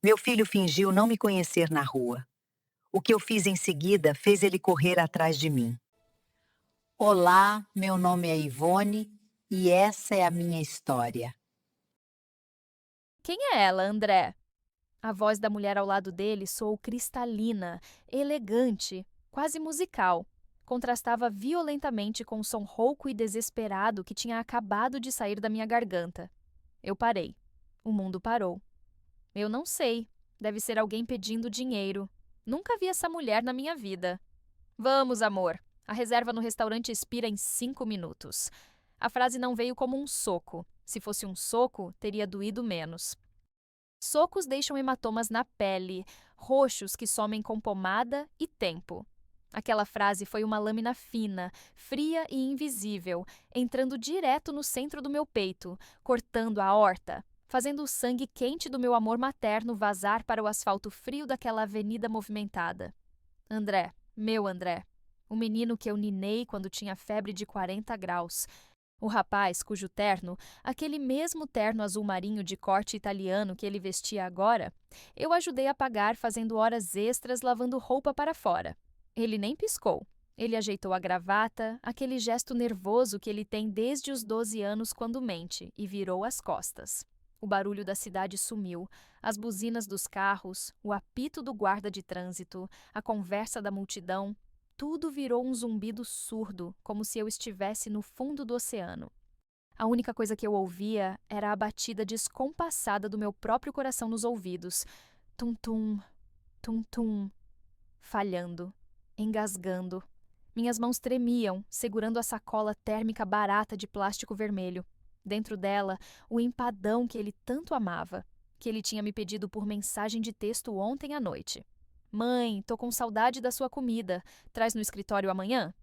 Meu filho fingiu não me conhecer na rua. O que eu fiz em seguida fez ele correr atrás de mim. Olá, meu nome é Ivone e essa é a minha história. Quem é ela, André? A voz da mulher ao lado dele soou cristalina, elegante, quase musical. Contrastava violentamente com o som rouco e desesperado que tinha acabado de sair da minha garganta. Eu parei. O mundo parou. Eu não sei. Deve ser alguém pedindo dinheiro. Nunca vi essa mulher na minha vida. Vamos, amor. A reserva no restaurante expira em 5 minutos. A frase não veio como um soco. Se fosse um soco, teria doído menos. Socos deixam hematomas na pele, roxos que somem com pomada e tempo. Aquela frase foi uma lâmina fina, fria e invisível, entrando direto no centro do meu peito, cortando a aorta, fazendo o sangue quente do meu amor materno vazar para o asfalto frio daquela avenida movimentada. André, meu André, o menino que eu ninei quando tinha febre de 40 graus. O rapaz cujo terno, aquele mesmo terno azul marinho de corte italiano que ele vestia agora, eu ajudei a pagar fazendo horas extras lavando roupa para fora. Ele nem piscou. Ele ajeitou a gravata, aquele gesto nervoso que ele tem desde os 12 anos quando mente, e virou as costas. O barulho da cidade sumiu, as buzinas dos carros, o apito do guarda de trânsito, a conversa da multidão. Tudo virou um zumbido surdo, como se eu estivesse no fundo do oceano. A única coisa que eu ouvia era a batida descompassada do meu próprio coração nos ouvidos. Tum-tum, tum-tum, falhando, engasgando. Minhas mãos tremiam, segurando a sacola térmica barata de plástico vermelho. Dentro dela, o empadão que ele tanto amava, que ele tinha me pedido por mensagem de texto ontem à noite. Mãe, tô com saudade da sua comida. Traz no escritório amanhã?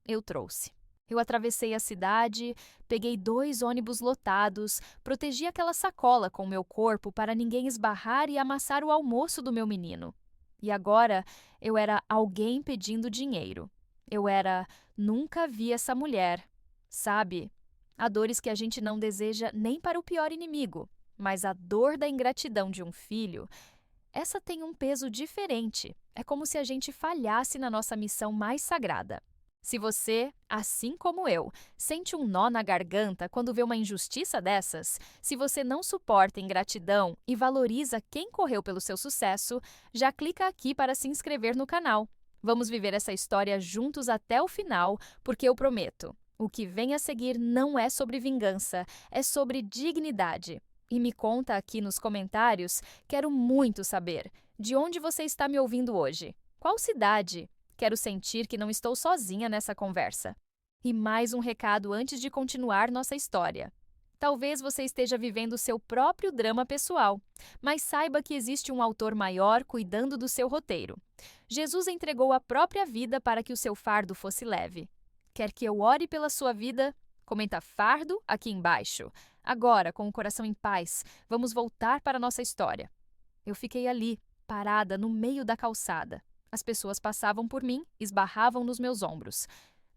Eu trouxe. Eu atravessei a cidade, peguei 2 ônibus lotados, protegi aquela sacola com meu corpo para ninguém esbarrar e amassar o almoço do meu menino. E agora eu era alguém pedindo dinheiro. Eu era nunca vi essa mulher. Sabe? Há dores que a gente não deseja nem para o pior inimigo, mas a dor da ingratidão de um filho, essa tem um peso diferente. É como se a gente falhasse na nossa missão mais sagrada. Se você, assim como eu, sente um nó na garganta quando vê uma injustiça dessas, se você não suporta ingratidão e valoriza quem correu pelo seu sucesso, já clica aqui para se inscrever no canal. Vamos viver essa história juntos até o final, porque eu prometo, o que vem a seguir não é sobre vingança, é sobre dignidade. E me conta aqui nos comentários, quero muito saber, de onde você está me ouvindo hoje? Qual cidade? Quero sentir que não estou sozinha nessa conversa. E mais um recado antes de continuar nossa história. Talvez você esteja vivendo seu próprio drama pessoal, mas saiba que existe um autor maior cuidando do seu roteiro. Jesus entregou a própria vida para que o seu fardo fosse leve. Quer que eu ore pela sua vida? Comenta fardo aqui embaixo. Agora, com o coração em paz, vamos voltar para nossa história. Eu fiquei ali, parada no meio da calçada. As pessoas passavam por mim, esbarravam nos meus ombros.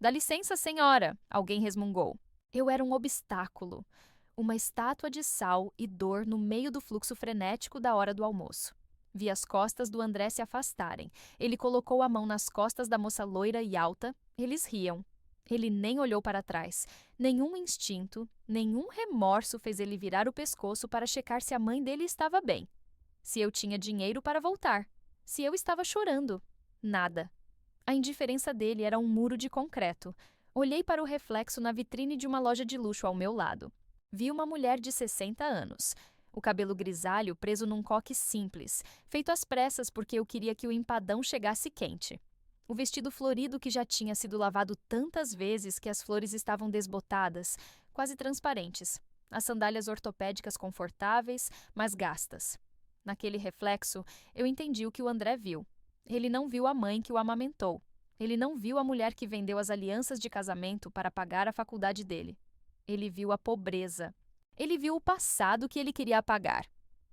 Dá licença, senhora, alguém resmungou. Eu era um obstáculo, uma estátua de sal e dor no meio do fluxo frenético da hora do almoço. Vi as costas do André se afastarem. Ele colocou a mão nas costas da moça loira e alta. Eles riam. Ele nem olhou para trás. Nenhum instinto, nenhum remorso fez ele virar o pescoço para checar se a mãe dele estava bem. Se eu tinha dinheiro para voltar. Se eu estava chorando. Nada. A indiferença dele era um muro de concreto. Olhei para o reflexo na vitrine de uma loja de luxo ao meu lado. Vi uma mulher de 60 anos. O cabelo grisalho preso num coque simples, feito às pressas porque eu queria que o empadão chegasse quente. O vestido florido que já tinha sido lavado tantas vezes que as flores estavam desbotadas, quase transparentes. As sandálias ortopédicas confortáveis, mas gastas. Naquele reflexo, eu entendi o que o André viu. Ele não viu a mãe que o amamentou. Ele não viu a mulher que vendeu as alianças de casamento para pagar a faculdade dele. Ele viu a pobreza. Ele viu o passado que ele queria apagar.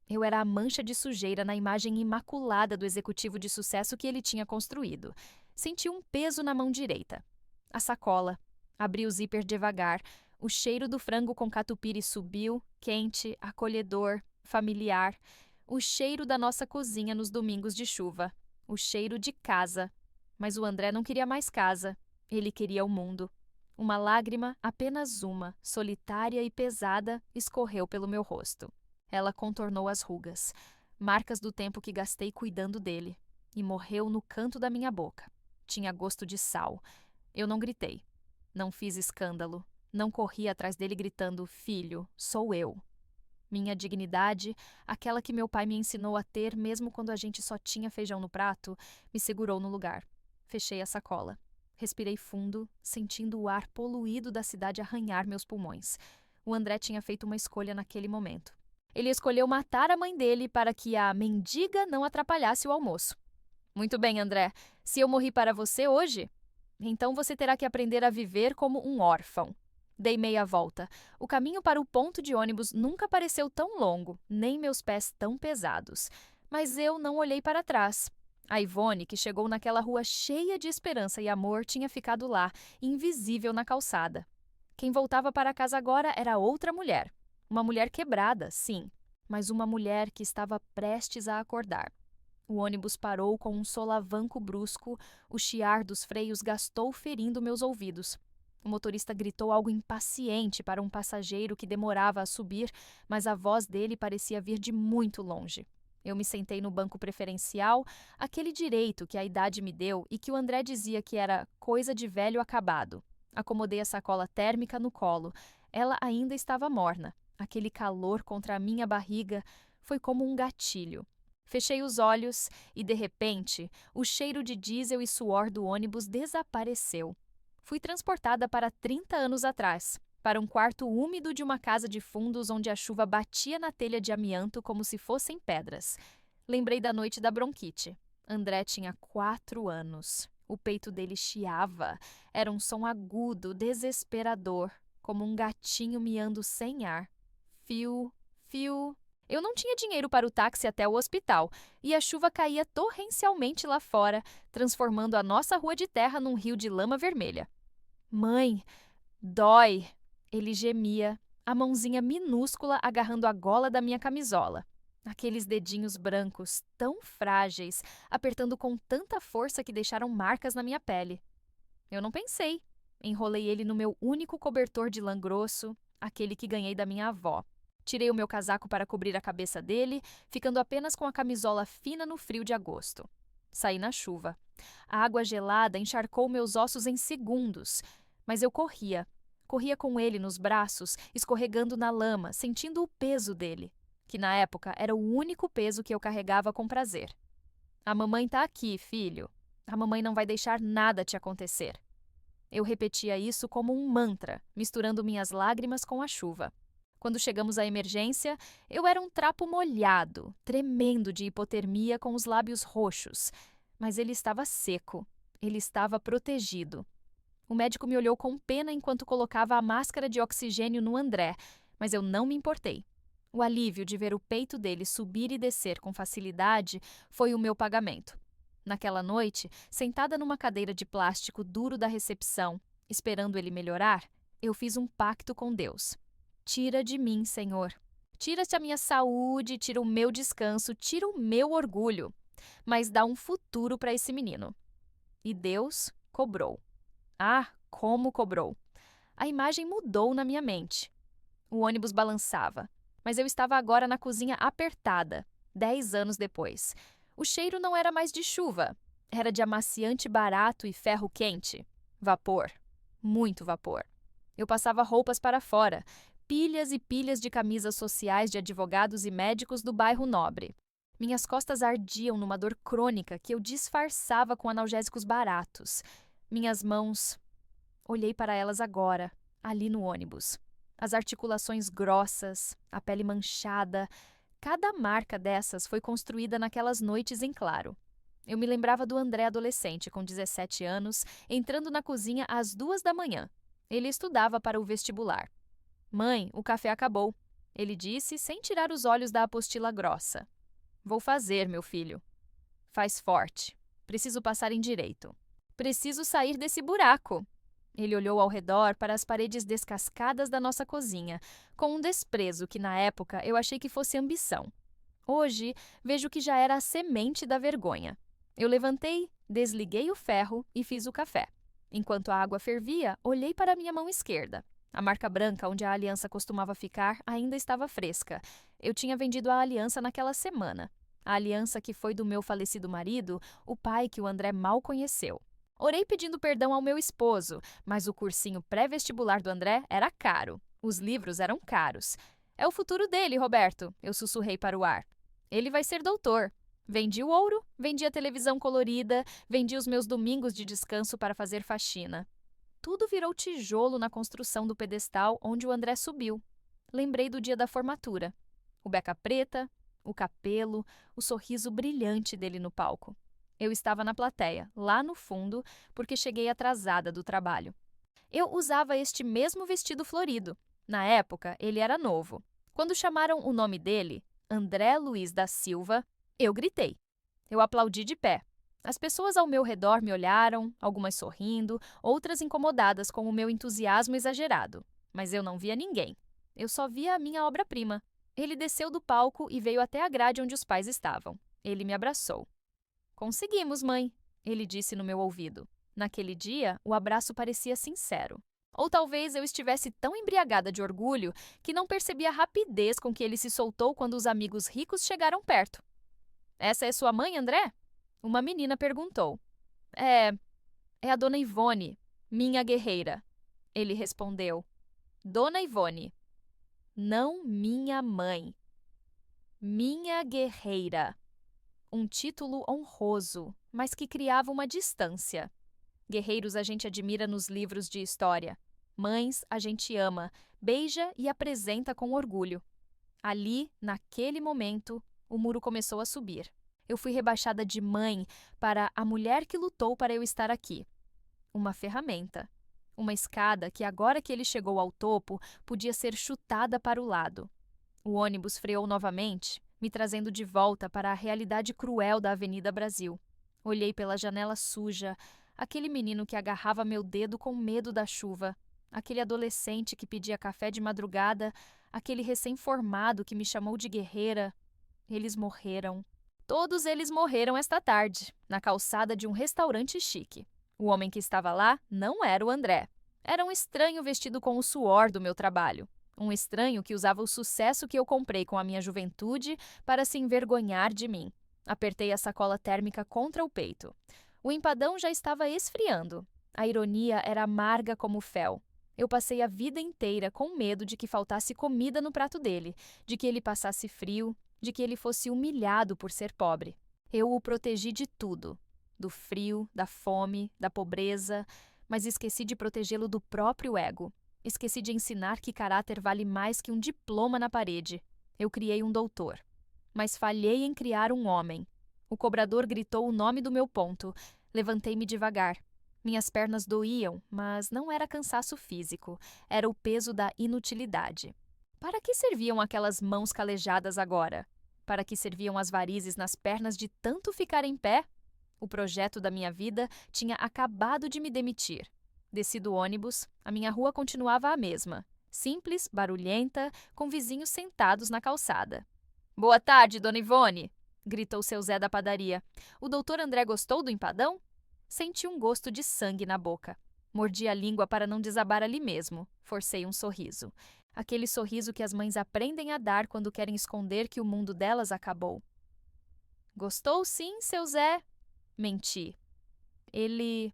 Eu era a mancha de sujeira na imagem imaculada do executivo de sucesso que ele tinha construído. Senti um peso na mão direita. A sacola. Abri o zíper devagar. O cheiro do frango com catupiry subiu, quente, acolhedor, familiar. O cheiro da nossa cozinha nos domingos de chuva. O cheiro de casa. Mas o André não queria mais casa. Ele queria o mundo. Uma lágrima, apenas uma, solitária e pesada, escorreu pelo meu rosto. Ela contornou as rugas, marcas do tempo que gastei cuidando dele, e morreu no canto da minha boca. Tinha gosto de sal. Eu não gritei. Não fiz escândalo. Não corri atrás dele gritando: "Filho, sou eu." Minha dignidade, aquela que meu pai me ensinou a ter mesmo quando a gente só tinha feijão no prato, me segurou no lugar. Fechei a sacola. Respirei fundo, sentindo o ar poluído da cidade arranhar meus pulmões. O André tinha feito uma escolha naquele momento. Ele escolheu matar a mãe dele para que a mendiga não atrapalhasse o almoço. Muito bem, André. Se eu morri para você hoje, então você terá que aprender a viver como um órfão. Dei meia volta. O caminho para o ponto de ônibus nunca pareceu tão longo, nem meus pés tão pesados. Mas eu não olhei para trás. A Ivone, que chegou naquela rua cheia de esperança e amor, tinha ficado lá, invisível na calçada. Quem voltava para casa agora era outra mulher. Uma mulher quebrada, sim, mas uma mulher que estava prestes a acordar. O ônibus parou com um solavanco brusco, o chiar dos freios gastou ferindo meus ouvidos. O motorista gritou algo impaciente para um passageiro que demorava a subir, mas a voz dele parecia vir de muito longe. Eu me sentei no banco preferencial, aquele direito que a idade me deu e que o André dizia que era coisa de velho acabado. Acomodei a sacola térmica no colo. Ela ainda estava morna. Aquele calor contra a minha barriga foi como um gatilho. Fechei os olhos e, de repente, o cheiro de diesel e suor do ônibus desapareceu. Fui transportada para 30 anos atrás, para um quarto úmido de uma casa de fundos onde a chuva batia na telha de amianto como se fossem pedras. Lembrei da noite da bronquite. André tinha 4 anos. O peito dele chiava. Era um som agudo, desesperador, como um gatinho miando sem ar. Fiu, fiu. Eu não tinha dinheiro para o táxi até o hospital, e a chuva caía torrencialmente lá fora, transformando a nossa rua de terra num rio de lama vermelha. Mãe, dói! Ele gemia, a mãozinha minúscula agarrando a gola da minha camisola. Aqueles dedinhos brancos, tão frágeis, apertando com tanta força que deixaram marcas na minha pele. Eu não pensei. Enrolei ele no meu único cobertor de lã grosso, aquele que ganhei da minha avó. Tirei o meu casaco para cobrir a cabeça dele, ficando apenas com a camisola fina no frio de agosto. Saí na chuva. A água gelada encharcou meus ossos em segundos, mas eu corria. Corria com ele nos braços, escorregando na lama, sentindo o peso dele, que na época era o único peso que eu carregava com prazer. A mamãe tá aqui, filho. A mamãe não vai deixar nada te acontecer. Eu repetia isso como um mantra, misturando minhas lágrimas com a chuva. Quando chegamos à emergência, eu era um trapo molhado, tremendo de hipotermia com os lábios roxos. Mas ele estava seco. Ele estava protegido. O médico me olhou com pena enquanto colocava a máscara de oxigênio no André, mas eu não me importei. O alívio de ver o peito dele subir e descer com facilidade foi o meu pagamento. Naquela noite, sentada numa cadeira de plástico duro da recepção, esperando ele melhorar, eu fiz um pacto com Deus. Tira de mim, Senhor. Tira-te a minha saúde, tira o meu descanso, tira o meu orgulho, mas dá um futuro para esse menino. E Deus cobrou. Ah, como cobrou! A imagem mudou na minha mente. O ônibus balançava, mas eu estava agora na cozinha apertada, 10 anos depois. O cheiro não era mais de chuva, era de amaciante barato e ferro quente. Vapor. Muito vapor. Eu passava roupas para fora, pilhas e pilhas de camisas sociais de advogados e médicos do bairro Nobre. Minhas costas ardiam numa dor crônica que eu disfarçava com analgésicos baratos. Minhas mãos... Olhei para elas agora, ali no ônibus. As articulações grossas, a pele manchada. Cada marca dessas foi construída naquelas noites em claro. Eu me lembrava do André adolescente, com 17 anos, entrando na cozinha às 2 da manhã. Ele estudava para o vestibular. Mãe, o café acabou, ele disse sem tirar os olhos da apostila grossa. Vou fazer, meu filho. Faz forte. Preciso passar em direito. Preciso sair desse buraco. Ele olhou ao redor para as paredes descascadas da nossa cozinha, com um desprezo que na época eu achei que fosse ambição. Hoje, vejo que já era a semente da vergonha. Eu levantei, desliguei o ferro e fiz o café. Enquanto a água fervia, olhei para a minha mão esquerda. A marca branca onde a aliança costumava ficar ainda estava fresca. Eu tinha vendido a aliança naquela semana. A aliança que foi do meu falecido marido, o pai que o André mal conheceu. Orei pedindo perdão ao meu esposo, mas o cursinho pré-vestibular do André era caro. Os livros eram caros. É o futuro dele, Roberto, eu sussurrei para o ar. Ele vai ser doutor. Vendi o ouro, vendi a televisão colorida, vendi os meus domingos de descanso para fazer faxina. Tudo virou tijolo na construção do pedestal onde o André subiu. Lembrei do dia da formatura. O beca preta, o capelo, o sorriso brilhante dele no palco. Eu estava na plateia, lá no fundo, porque cheguei atrasada do trabalho. Eu usava este mesmo vestido florido. Na época, ele era novo. Quando chamaram o nome dele, André Luiz da Silva, eu gritei. Eu aplaudi de pé. As pessoas ao meu redor me olharam, algumas sorrindo, outras incomodadas com o meu entusiasmo exagerado. Mas eu não via ninguém. Eu só via a minha obra-prima. Ele desceu do palco e veio até a grade onde os pais estavam. Ele me abraçou. Conseguimos, mãe, ele disse no meu ouvido. Naquele dia, o abraço parecia sincero. Ou talvez eu estivesse tão embriagada de orgulho que não percebi a rapidez com que ele se soltou quando os amigos ricos chegaram perto. Essa é sua mãe, André? Uma menina perguntou. É a dona Ivone, minha guerreira. Ele respondeu. Dona Ivone. Não minha mãe. Minha guerreira. Um título honroso, mas que criava uma distância. Guerreiros a gente admira nos livros de história. Mães a gente ama, beija e apresenta com orgulho. Ali, naquele momento, o muro começou a subir. Eu fui rebaixada de mãe para a mulher que lutou para eu estar aqui. Uma ferramenta. Uma escada que, agora que ele chegou ao topo, podia ser chutada para o lado. O ônibus freou novamente, me trazendo de volta para a realidade cruel da Avenida Brasil. Olhei pela janela suja, aquele menino que agarrava meu dedo com medo da chuva, aquele adolescente que pedia café de madrugada, aquele recém-formado que me chamou de guerreira. Eles morreram. Todos eles morreram esta tarde, na calçada de um restaurante chique. O homem que estava lá não era o André. Era um estranho vestido com o suor do meu trabalho. Um estranho que usava o sucesso que eu comprei com a minha juventude para se envergonhar de mim. Apertei a sacola térmica contra o peito. O empadão já estava esfriando. A ironia era amarga como fel. Eu passei a vida inteira com medo de que faltasse comida no prato dele, de que ele passasse frio, de que ele fosse humilhado por ser pobre. Eu o protegi de tudo. Do frio, da fome, da pobreza, mas esqueci de protegê-lo do próprio ego. Esqueci de ensinar que caráter vale mais que um diploma na parede. Eu criei um doutor. Mas falhei em criar um homem. O cobrador gritou o nome do meu ponto. Levantei-me devagar. Minhas pernas doíam, mas não era cansaço físico. Era o peso da inutilidade. Para que serviam aquelas mãos calejadas agora? Para que serviam as varizes nas pernas de tanto ficar em pé? O projeto da minha vida tinha acabado de me demitir. Desci do ônibus, a minha rua continuava a mesma. Simples, barulhenta, com vizinhos sentados na calçada. Boa tarde, dona Ivone, gritou seu Zé da padaria. O doutor André gostou do empadão? Senti um gosto de sangue na boca. Mordi a língua para não desabar ali mesmo. Forcei um sorriso. Aquele sorriso que as mães aprendem a dar quando querem esconder que o mundo delas acabou. Gostou sim, seu Zé? Menti. Ele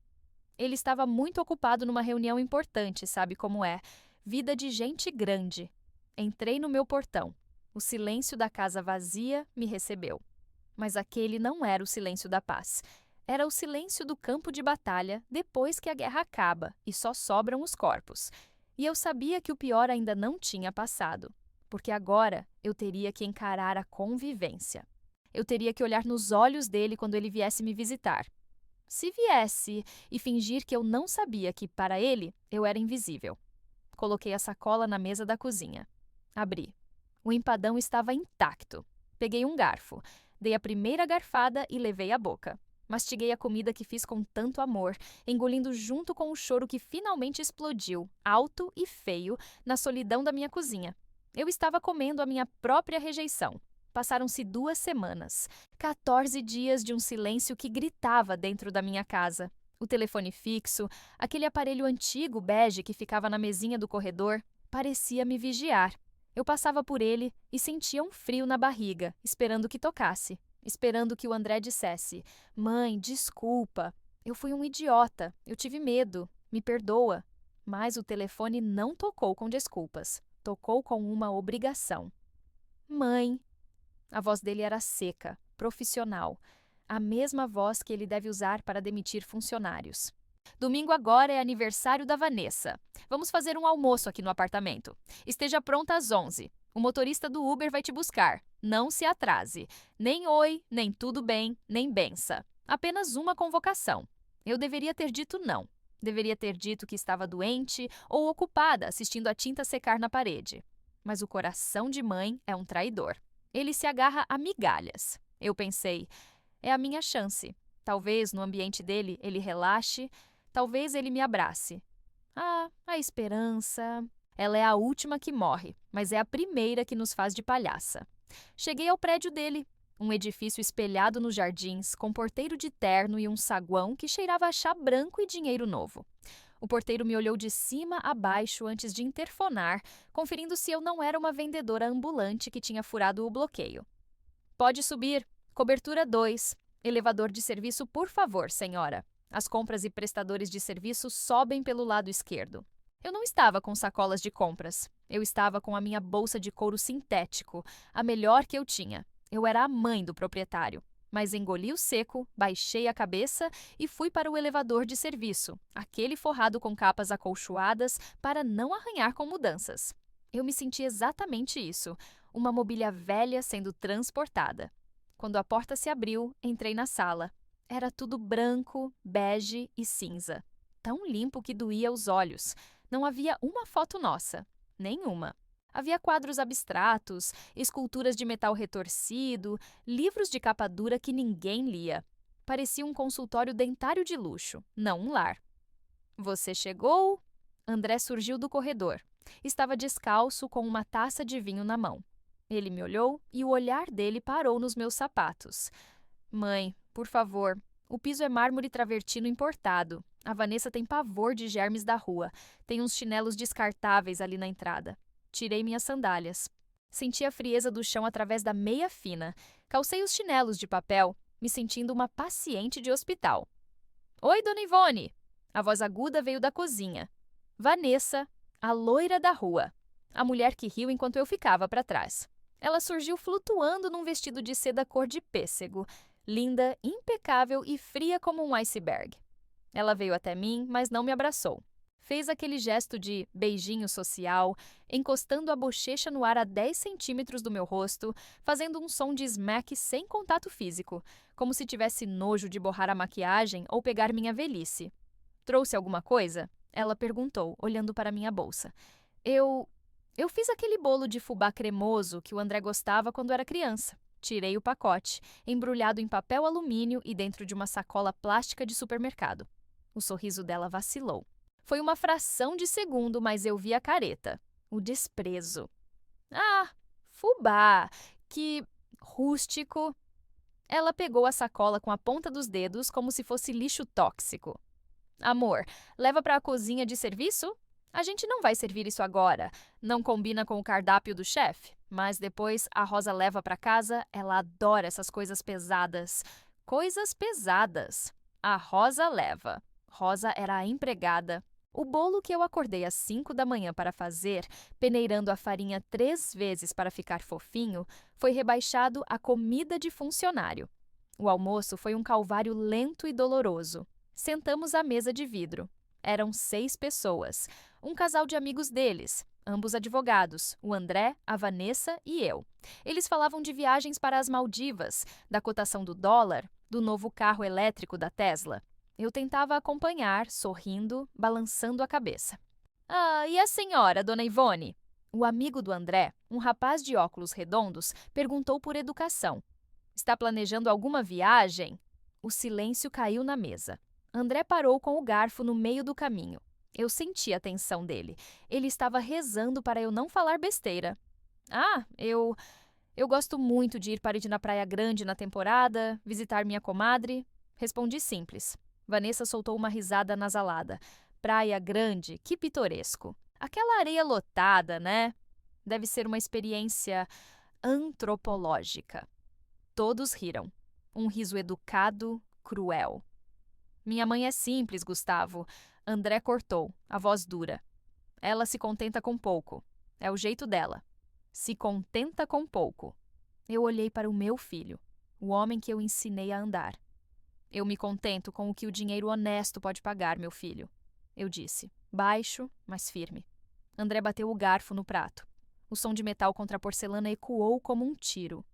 estava muito ocupado numa reunião importante, sabe como é? Vida de gente grande. Entrei no meu portão. O silêncio da casa vazia me recebeu. Mas aquele não era o silêncio da paz. Era o silêncio do campo de batalha depois que a guerra acaba e só sobram os corpos. E eu sabia que o pior ainda não tinha passado, porque agora eu teria que encarar a convivência. Eu teria que olhar nos olhos dele quando ele viesse me visitar. Se viesse e fingir que eu não sabia que, para ele, eu era invisível. Coloquei a sacola na mesa da cozinha. Abri. O empadão estava intacto. Peguei um garfo, dei a primeira garfada e levei à boca. Mastiguei a comida que fiz com tanto amor, engolindo junto com o choro que finalmente explodiu, alto e feio, na solidão da minha cozinha. Eu estava comendo a minha própria rejeição. Passaram-se 2 semanas, 14 dias de um silêncio que gritava dentro da minha casa. O telefone fixo, aquele aparelho antigo bege que ficava na mesinha do corredor, parecia me vigiar. Eu passava por ele e sentia um frio na barriga, esperando que tocasse, esperando que o André dissesse: "Mãe, desculpa. Eu fui um idiota. Eu tive medo. Me perdoa." Mas o telefone não tocou com desculpas. Tocou com uma obrigação. "Mãe." A voz dele era seca, profissional. A mesma voz que ele deve usar para demitir funcionários. "Domingo agora é aniversário da Vanessa. Vamos fazer um almoço aqui no apartamento. Esteja pronta às 11. O motorista do Uber vai te buscar. Não se atrase. Nem oi, nem tudo bem, nem bença. Apenas uma convocação." Eu deveria ter dito não. Deveria ter dito que estava doente ou ocupada assistindo a tinta secar na parede. Mas o coração de mãe é um traidor. Ele se agarra a migalhas. Eu pensei, é a minha chance. Talvez no ambiente dele ele relaxe, talvez ele me abrace. Ah, a esperança. Ela é a última que morre, mas é a primeira que nos faz de palhaça. Cheguei ao prédio dele, um edifício espelhado nos jardins, com porteiro de terno e um saguão que cheirava a chá branco e dinheiro novo. O porteiro me olhou de cima a baixo antes de interfonar, conferindo se eu não era uma vendedora ambulante que tinha furado o bloqueio. "Pode subir. Cobertura 2. Elevador de serviço, por favor, senhora. As compras e prestadores de serviço sobem pelo lado esquerdo." Eu não estava com sacolas de compras. Eu estava com a minha bolsa de couro sintético, a melhor que eu tinha. Eu era a mãe do proprietário. Mas engoli o seco, baixei a cabeça e fui para o elevador de serviço, aquele forrado com capas acolchoadas para não arranhar com mudanças. Eu me senti exatamente isso, uma mobília velha sendo transportada. Quando a porta se abriu, entrei na sala. Era tudo branco, bege e cinza. Tão limpo que doía os olhos. Não havia uma foto nossa. Nenhuma. Havia quadros abstratos, esculturas de metal retorcido, livros de capa dura que ninguém lia. Parecia um consultório dentário de luxo, não um lar. "Você chegou?" André surgiu do corredor. Estava descalço com uma taça de vinho na mão. Ele me olhou e o olhar dele parou nos meus sapatos. "Mãe, por favor, o piso é mármore travertino importado. A Vanessa tem pavor de germes da rua. Tem uns chinelos descartáveis ali na entrada." Tirei minhas sandálias. Senti a frieza do chão através da meia fina. Calcei os chinelos de papel, me sentindo uma paciente de hospital. "Oi, Dona Ivone!" A voz aguda veio da cozinha. Vanessa, a loira da rua. A mulher que riu enquanto eu ficava para trás. Ela surgiu flutuando num vestido de seda cor de pêssego, linda, impecável e fria como um iceberg. Ela veio até mim, mas não me abraçou. Fez aquele gesto de beijinho social, encostando a bochecha no ar a 10 centímetros do meu rosto, fazendo um som de smack sem contato físico, como se tivesse nojo de borrar a maquiagem ou pegar minha velhice. "Trouxe alguma coisa?" Ela perguntou, olhando para minha bolsa. Eu fiz aquele bolo de fubá cremoso que o André gostava quando era criança." Tirei o pacote, embrulhado em papel alumínio e dentro de uma sacola plástica de supermercado. O sorriso dela vacilou. Foi uma fração de segundo, mas eu vi a careta. O desprezo. "Ah, fubá! Que rústico!" Ela pegou a sacola com a ponta dos dedos como se fosse lixo tóxico. "Amor, leva para a cozinha de serviço? A gente não vai servir isso agora. Não combina com o cardápio do chefe. Mas depois a Rosa leva para casa. Ela adora essas coisas pesadas." Coisas pesadas. A Rosa leva. Rosa era a empregada. O bolo que eu acordei às 5 da manhã para fazer, peneirando a farinha 3 vezes para ficar fofinho, foi rebaixado a comida de funcionário. O almoço foi um calvário lento e doloroso. Sentamos à mesa de vidro. Eram 6 pessoas, um casal de amigos deles, ambos advogados, o André, a Vanessa e eu. Eles falavam de viagens para as Maldivas, da cotação do dólar, do novo carro elétrico da Tesla. Eu tentava acompanhar, sorrindo, balançando a cabeça. "Ah, e a senhora, Dona Ivone?" O amigo do André, um rapaz de óculos redondos, perguntou por educação. "Está planejando alguma viagem?" O silêncio caiu na mesa. André parou com o garfo no meio do caminho. Eu senti a tensão dele. Ele estava rezando para eu não falar besteira. "Ah, eu Eu gosto muito de ir na Praia Grande na temporada, visitar minha comadre. Respondi simples. Vanessa soltou uma risada nasalada. Praia Grande, que pitoresco. Aquela areia lotada, né? Deve ser uma experiência antropológica. Todos riram. Um riso educado, cruel. Minha mãe é simples, Gustavo. André cortou, a voz dura. Ela se contenta com pouco. É o jeito dela. Se contenta com pouco. Eu olhei para o meu filho, o homem que eu ensinei a andar. Eu me contento com o que o dinheiro honesto pode pagar, meu filho. Eu disse, baixo, mas firme. André bateu o garfo no prato. O som de metal contra a porcelana ecoou como um tiro.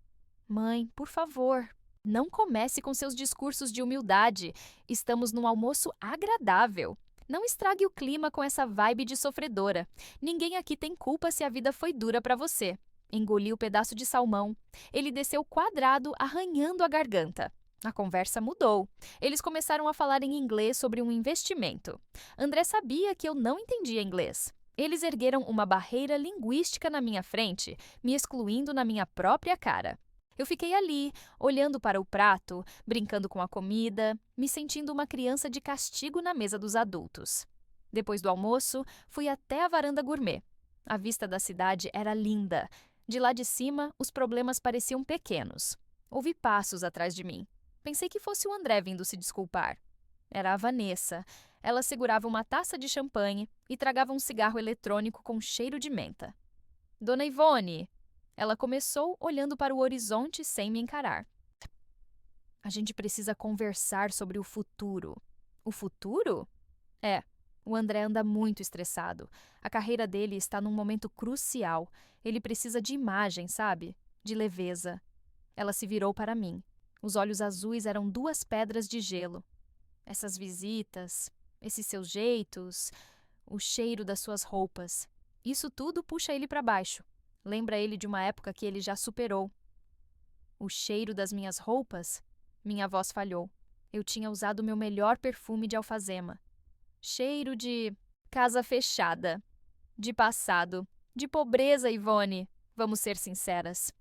Mãe, por favor, não comece com seus discursos de humildade. Estamos num almoço agradável. Não estrague o clima com essa vibe de sofredora. Ninguém aqui tem culpa se a vida foi dura para você. Engoliu o pedaço de salmão. Ele desceu quadrado, arranhando a garganta. A conversa mudou. Eles começaram a falar em inglês sobre um investimento. André sabia que eu não entendia inglês. Eles ergueram uma barreira linguística na minha frente, me excluindo na minha própria cara. Eu fiquei ali, olhando para o prato, brincando com a comida, me sentindo uma criança de castigo na mesa dos adultos. Depois do almoço, fui até a varanda gourmet. A vista da cidade era linda. De lá de cima, os problemas pareciam pequenos. Ouvi passos atrás de mim. Pensei que fosse o André vindo se desculpar. Era a Vanessa. Ela segurava uma taça de champanhe e tragava um cigarro eletrônico com cheiro de menta. Dona Ivone, ela começou olhando para o horizonte sem me encarar. A gente precisa conversar sobre o futuro. O futuro? É. O André anda muito estressado. A carreira dele está num momento crucial. Ele precisa de imagem, sabe? De leveza. Ela se virou para mim. Os olhos azuis eram duas pedras de gelo. Essas visitas, esses seus jeitos, o cheiro das suas roupas. Isso tudo puxa ele para baixo. Lembra ele de uma época que ele já superou. O cheiro das minhas roupas? Minha voz falhou. Eu tinha usado meu melhor perfume de alfazema. Cheiro de casa fechada, de passado, de pobreza, Ivone. Vamos ser sinceras.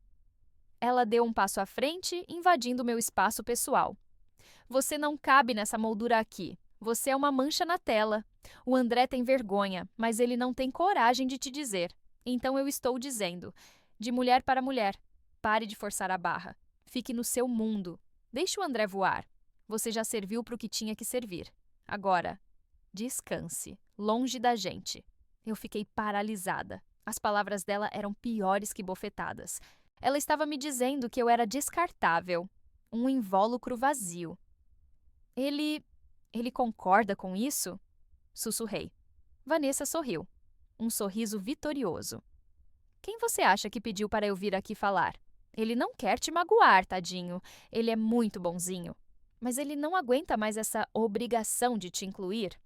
Ela deu um passo à frente, invadindo meu espaço pessoal. Você não cabe nessa moldura aqui. Você é uma mancha na tela. O André tem vergonha, mas ele não tem coragem de te dizer. Então eu estou dizendo. De mulher para mulher. Pare de forçar a barra. Fique no seu mundo. Deixe o André voar. Você já serviu para o que tinha que servir. Agora, descanse. Longe da gente. Eu fiquei paralisada. As palavras dela eram piores que bofetadas. Ela estava me dizendo que eu era descartável. Um invólucro vazio. Ele concorda com isso? Sussurrei. Vanessa sorriu. Um sorriso vitorioso. Quem você acha que pediu para eu vir aqui falar? Ele não quer te magoar, tadinho. Ele é muito bonzinho. Mas ele não aguenta mais essa obrigação de te incluir.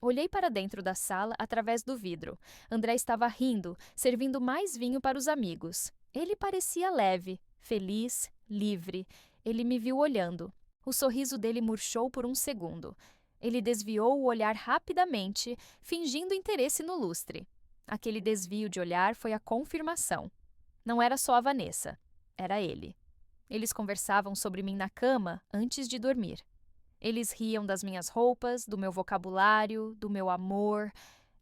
Olhei para dentro da sala através do vidro. André estava rindo, servindo mais vinho para os amigos. Ele parecia leve, feliz, livre. Ele me viu olhando. O sorriso dele murchou por um segundo. Ele desviou o olhar rapidamente, fingindo interesse no lustre. Aquele desvio de olhar foi a confirmação. Não era só a Vanessa, era ele. Eles conversavam sobre mim na cama antes de dormir. Eles riam das minhas roupas, do meu vocabulário, do meu amor.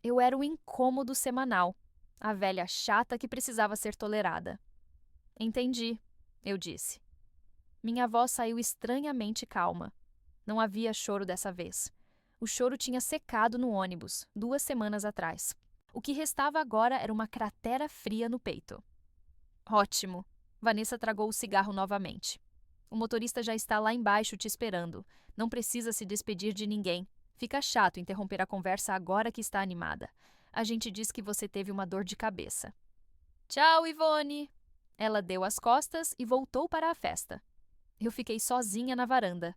Eu era o incômodo semanal, a velha chata que precisava ser tolerada. Entendi, eu disse. Minha voz saiu estranhamente calma. Não havia choro dessa vez. O choro tinha secado no ônibus, 2 semanas atrás. O que restava agora era uma cratera fria no peito. Ótimo. Vanessa tragou o cigarro novamente. O motorista já está lá embaixo te esperando. Não precisa se despedir de ninguém. Fica chato interromper a conversa agora que está animada. A gente diz que você teve uma dor de cabeça. Tchau, Ivone. Ela deu as costas e voltou para a festa. Eu fiquei sozinha na varanda.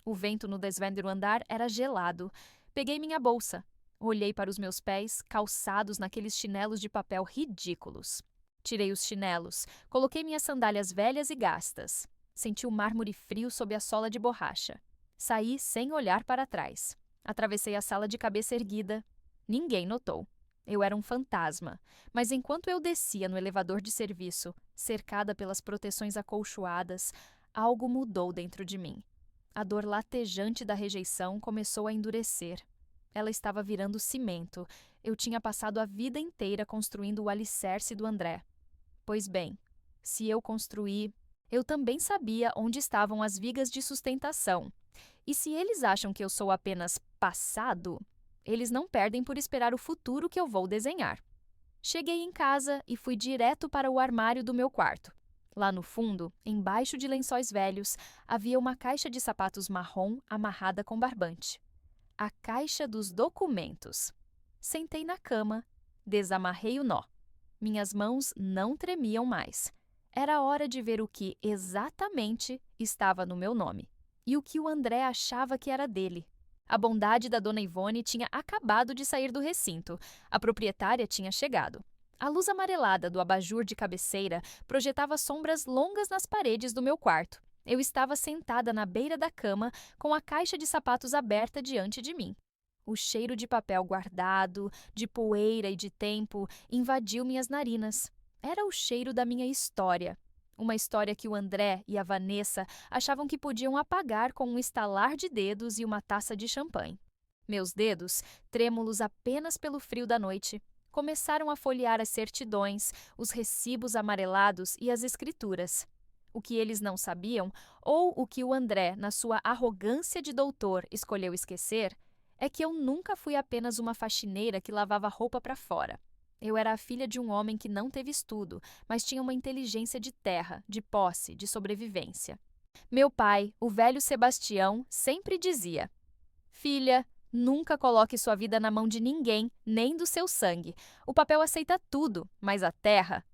O vento no desvendro andar era gelado. Peguei minha bolsa. Olhei para os meus pés, calçados naqueles chinelos de papel ridículos. Tirei os chinelos, coloquei minhas sandálias velhas e gastas. Senti o mármore frio sob a sola de borracha. Saí sem olhar para trás. Atravessei a sala de cabeça erguida. Ninguém notou. Eu era um fantasma, mas enquanto eu descia no elevador de serviço, cercada pelas proteções acolchoadas, algo mudou dentro de mim. A dor latejante da rejeição começou a endurecer. Ela estava virando cimento. Eu tinha passado a vida inteira construindo o alicerce do André. Pois bem, se eu construí, eu também sabia onde estavam as vigas de sustentação. E se eles acham que eu sou apenas passado, eles não perdem por esperar o futuro que eu vou desenhar. Cheguei em casa e fui direto para o armário do meu quarto. Lá no fundo, embaixo de lençóis velhos, havia uma caixa de sapatos marrom amarrada com barbante. A caixa dos documentos. Sentei na cama, desamarrei o nó. Minhas mãos não tremiam mais. Era hora de ver o que exatamente estava no meu nome e o que o André achava que era dele. A bondade da dona Ivone tinha acabado de sair do recinto. A proprietária tinha chegado. A luz amarelada do abajur de cabeceira projetava sombras longas nas paredes do meu quarto. Eu estava sentada na beira da cama, com a caixa de sapatos aberta diante de mim. O cheiro de papel guardado, de poeira e de tempo invadiu minhas narinas. Era o cheiro da minha história. Uma história que o André e a Vanessa achavam que podiam apagar com um estalar de dedos e uma taça de champanhe. Meus dedos, trêmulos apenas pelo frio da noite, começaram a folhear as certidões, os recibos amarelados e as escrituras. O que eles não sabiam, ou o que o André, na sua arrogância de doutor, escolheu esquecer, é que eu nunca fui apenas uma faxineira que lavava roupa para fora. Eu era a filha de um homem que não teve estudo, mas tinha uma inteligência de terra, de posse, de sobrevivência. Meu pai, o velho Sebastião, sempre dizia: Filha, nunca coloque sua vida na mão de ninguém, nem do seu sangue. O papel aceita tudo, mas a terra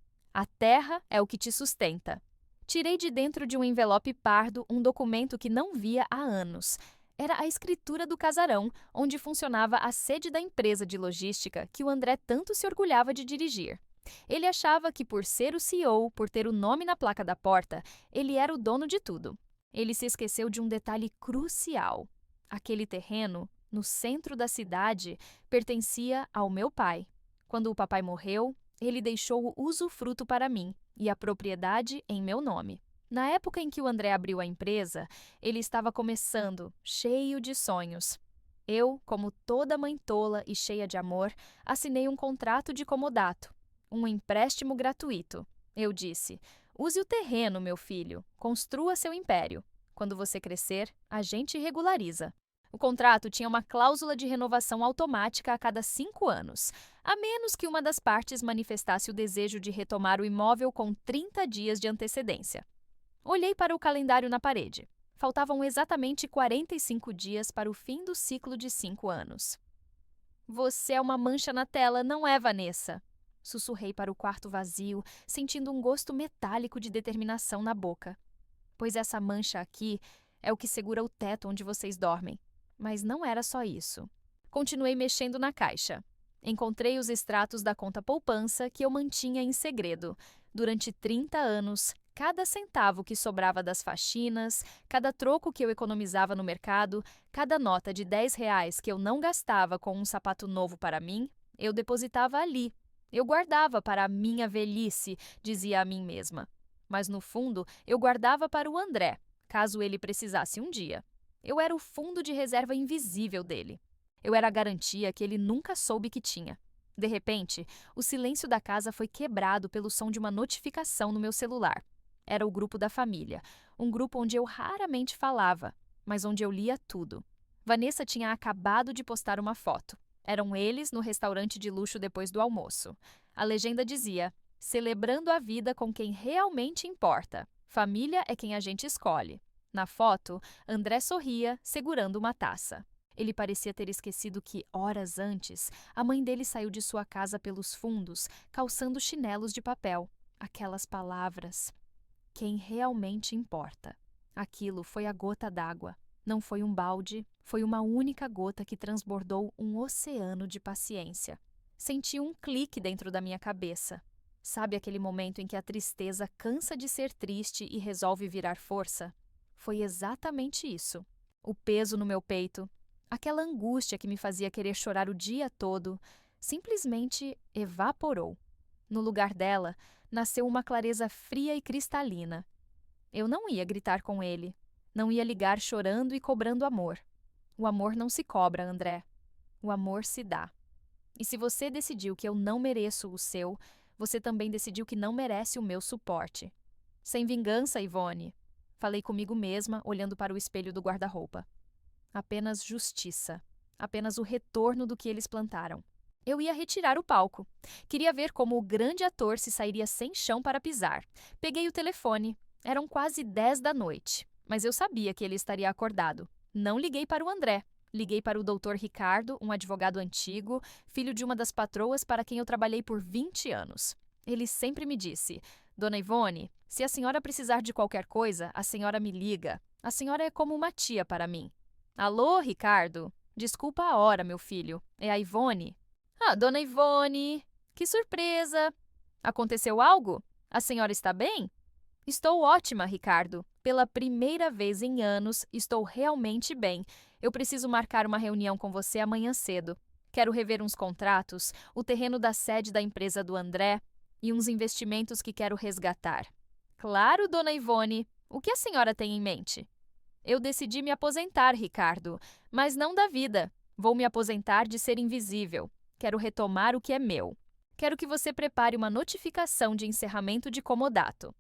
é o que te sustenta. Tirei de dentro de um envelope pardo um documento que não via há anos. Era a escritura do casarão, onde funcionava a sede da empresa de logística que o André tanto se orgulhava de dirigir. Ele achava que, por ser o CEO, por ter o nome na placa da porta, ele era o dono de tudo. Ele se esqueceu de um detalhe crucial. Aquele terreno, no centro da cidade, pertencia ao meu pai. Quando o papai morreu, ele deixou o usufruto para mim e a propriedade em meu nome. Na época em que o André abriu a empresa, ele estava começando, cheio de sonhos. Eu, como toda mãe tola e cheia de amor, assinei um contrato de comodato, um empréstimo gratuito. Eu disse: use o terreno, meu filho, construa seu império. Quando você crescer, a gente regulariza. O contrato tinha uma cláusula de renovação automática a cada 5 anos, a menos que uma das partes manifestasse o desejo de retomar o imóvel com 30 dias de antecedência. Olhei para o calendário na parede. Faltavam exatamente 45 dias para o fim do ciclo de 5 anos. Você é uma mancha na tela, não é, Vanessa? Sussurrei para o quarto vazio, sentindo um gosto metálico de determinação na boca. Pois essa mancha aqui é o que segura o teto onde vocês dormem. Mas não era só isso. Continuei mexendo na caixa. Encontrei os extratos da conta poupança que eu mantinha em segredo. Durante 30 anos, cada centavo que sobrava das faxinas, cada troco que eu economizava no mercado, cada nota de R$ 10 que eu não gastava com um sapato novo para mim, eu depositava ali. Eu guardava para a minha velhice, dizia a mim mesma. Mas no fundo, eu guardava para o André, caso ele precisasse um dia. Eu era o fundo de reserva invisível dele. Eu era a garantia que ele nunca soube que tinha. De repente, o silêncio da casa foi quebrado pelo som de uma notificação no meu celular. Era o grupo da família, um grupo onde eu raramente falava, mas onde eu lia tudo. Vanessa tinha acabado de postar uma foto. Eram eles no restaurante de luxo depois do almoço. A legenda dizia: celebrando a vida com quem realmente importa. Família é quem a gente escolhe. Na foto, André sorria, segurando uma taça. Ele parecia ter esquecido que, horas antes, a mãe dele saiu de sua casa pelos fundos, calçando chinelos de papel. Aquelas palavras. Quem realmente importa. Aquilo foi a gota d'água. Não foi um balde, foi uma única gota que transbordou um oceano de paciência. Senti um clique dentro da minha cabeça. Sabe aquele momento em que a tristeza cansa de ser triste e resolve virar força? Foi exatamente isso. O peso no meu peito, aquela angústia que me fazia querer chorar o dia todo, simplesmente evaporou. No lugar dela, nasceu uma clareza fria e cristalina. Eu não ia gritar com ele. Não ia ligar chorando e cobrando amor. O amor não se cobra, André. O amor se dá. E se você decidiu que eu não mereço o seu, você também decidiu que não merece o meu suporte. Sem vingança, Ivone. Falei comigo mesma, olhando para o espelho do guarda-roupa. Apenas justiça. Apenas o retorno do que eles plantaram. Eu ia retirar o palco. Queria ver como o grande ator se sairia sem chão para pisar. Peguei o telefone. Eram quase 10 da noite, mas eu sabia que ele estaria acordado. Não liguei para o André. Liguei para o Dr. Ricardo, um advogado antigo, filho de uma das patroas para quem eu trabalhei por 20 anos. Ele sempre me disse: Dona Ivone, se a senhora precisar de qualquer coisa, a senhora me liga. A senhora é como uma tia para mim. Alô, Ricardo? Desculpa a hora, meu filho. É a Ivone? Ah, Dona Ivone, que surpresa! Aconteceu algo? A senhora está bem? Estou ótima, Ricardo. Pela primeira vez em anos, estou realmente bem. Eu preciso marcar uma reunião com você amanhã cedo. Quero rever uns contratos, o terreno da sede da empresa do André e uns investimentos que quero resgatar. Claro, Dona Ivone. O que a senhora tem em mente? Eu decidi me aposentar, Ricardo, mas não da vida. Vou me aposentar de ser invisível. Quero retomar o que é meu. Quero que você prepare uma notificação de encerramento de comodato.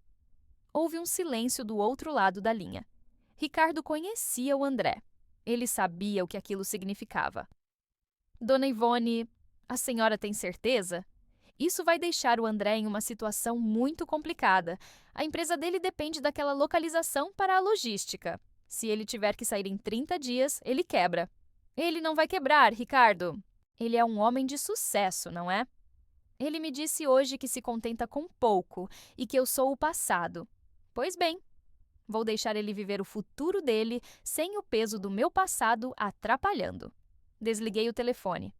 Houve um silêncio do outro lado da linha. Ricardo conhecia o André. Ele sabia o que aquilo significava. Dona Ivone, a senhora tem certeza? Isso vai deixar o André em uma situação muito complicada. A empresa dele depende daquela localização para a logística. Se ele tiver que sair em 30 dias, ele quebra. Ele não vai quebrar, Ricardo. Ele é um homem de sucesso, não é? Ele me disse hoje que se contenta com pouco e que eu sou o passado. Pois bem, vou deixar ele viver o futuro dele sem o peso do meu passado atrapalhando. Desliguei o telefone.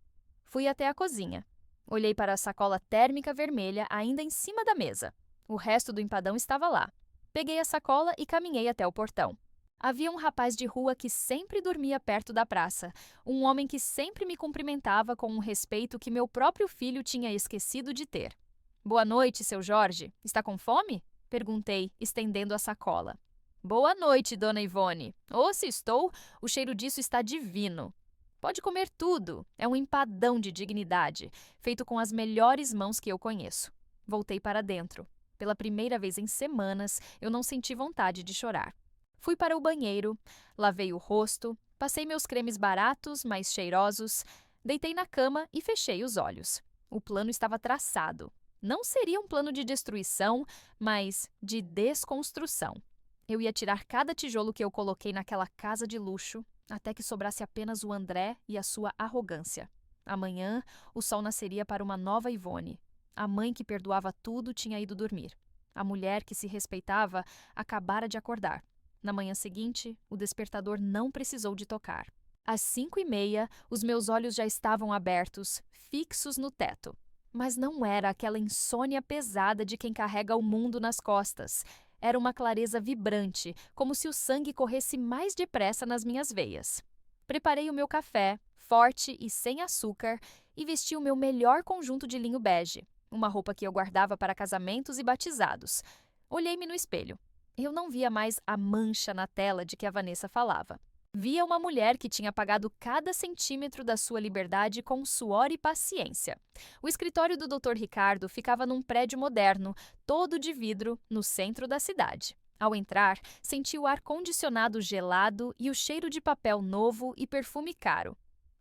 Fui até a cozinha. Olhei para a sacola térmica vermelha ainda em cima da mesa. O resto do empadão estava lá. Peguei a sacola e caminhei até o portão. Havia um rapaz de rua que sempre dormia perto da praça, um homem que sempre me cumprimentava com um respeito que meu próprio filho tinha esquecido de ter. Boa noite, seu Jorge. Está com fome? Perguntei, estendendo a sacola. Boa noite, Dona Ivone. Ou se estou, o cheiro disso está divino. Pode comer tudo. É um empadão de dignidade, feito com as melhores mãos que eu conheço. Voltei para dentro. Pela primeira vez em semanas, eu não senti vontade de chorar. Fui para o banheiro, lavei o rosto, passei meus cremes baratos, mas cheirosos, deitei na cama e fechei os olhos. O plano estava traçado. Não seria um plano de destruição, mas de desconstrução. Eu ia tirar cada tijolo que eu coloquei naquela casa de luxo, até que sobrasse apenas o André e a sua arrogância. Amanhã, o sol nasceria para uma nova Ivone. A mãe que perdoava tudo tinha ido dormir. A mulher que se respeitava acabara de acordar. Na manhã seguinte, o despertador não precisou de tocar. Às 5h30, os meus olhos já estavam abertos, fixos no teto. Mas não era aquela insônia pesada de quem carrega o mundo nas costas. Era uma clareza vibrante, como se o sangue corresse mais depressa nas minhas veias. Preparei o meu café, forte e sem açúcar, e vesti o meu melhor conjunto de linho bege, uma roupa que eu guardava para casamentos e batizados. Olhei-me no espelho. Eu não via mais a mancha na tela de que a Vanessa falava. Via uma mulher que tinha pagado cada centímetro da sua liberdade com suor e paciência. O escritório do Dr. Ricardo ficava num prédio moderno, todo de vidro, no centro da cidade. Ao entrar, senti o ar-condicionado gelado e o cheiro de papel novo e perfume caro.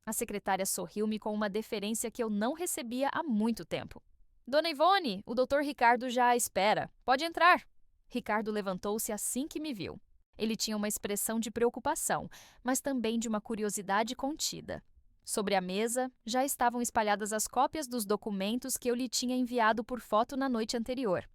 A secretária sorriu-me com uma deferência que eu não recebia há muito tempo. Dona Ivone, o Dr. Ricardo já a espera. Pode entrar. Ricardo levantou-se assim que me viu. Ele tinha uma expressão de preocupação, mas também de uma curiosidade contida. Sobre a mesa, já estavam espalhadas as cópias dos documentos que eu lhe tinha enviado por foto na noite anterior.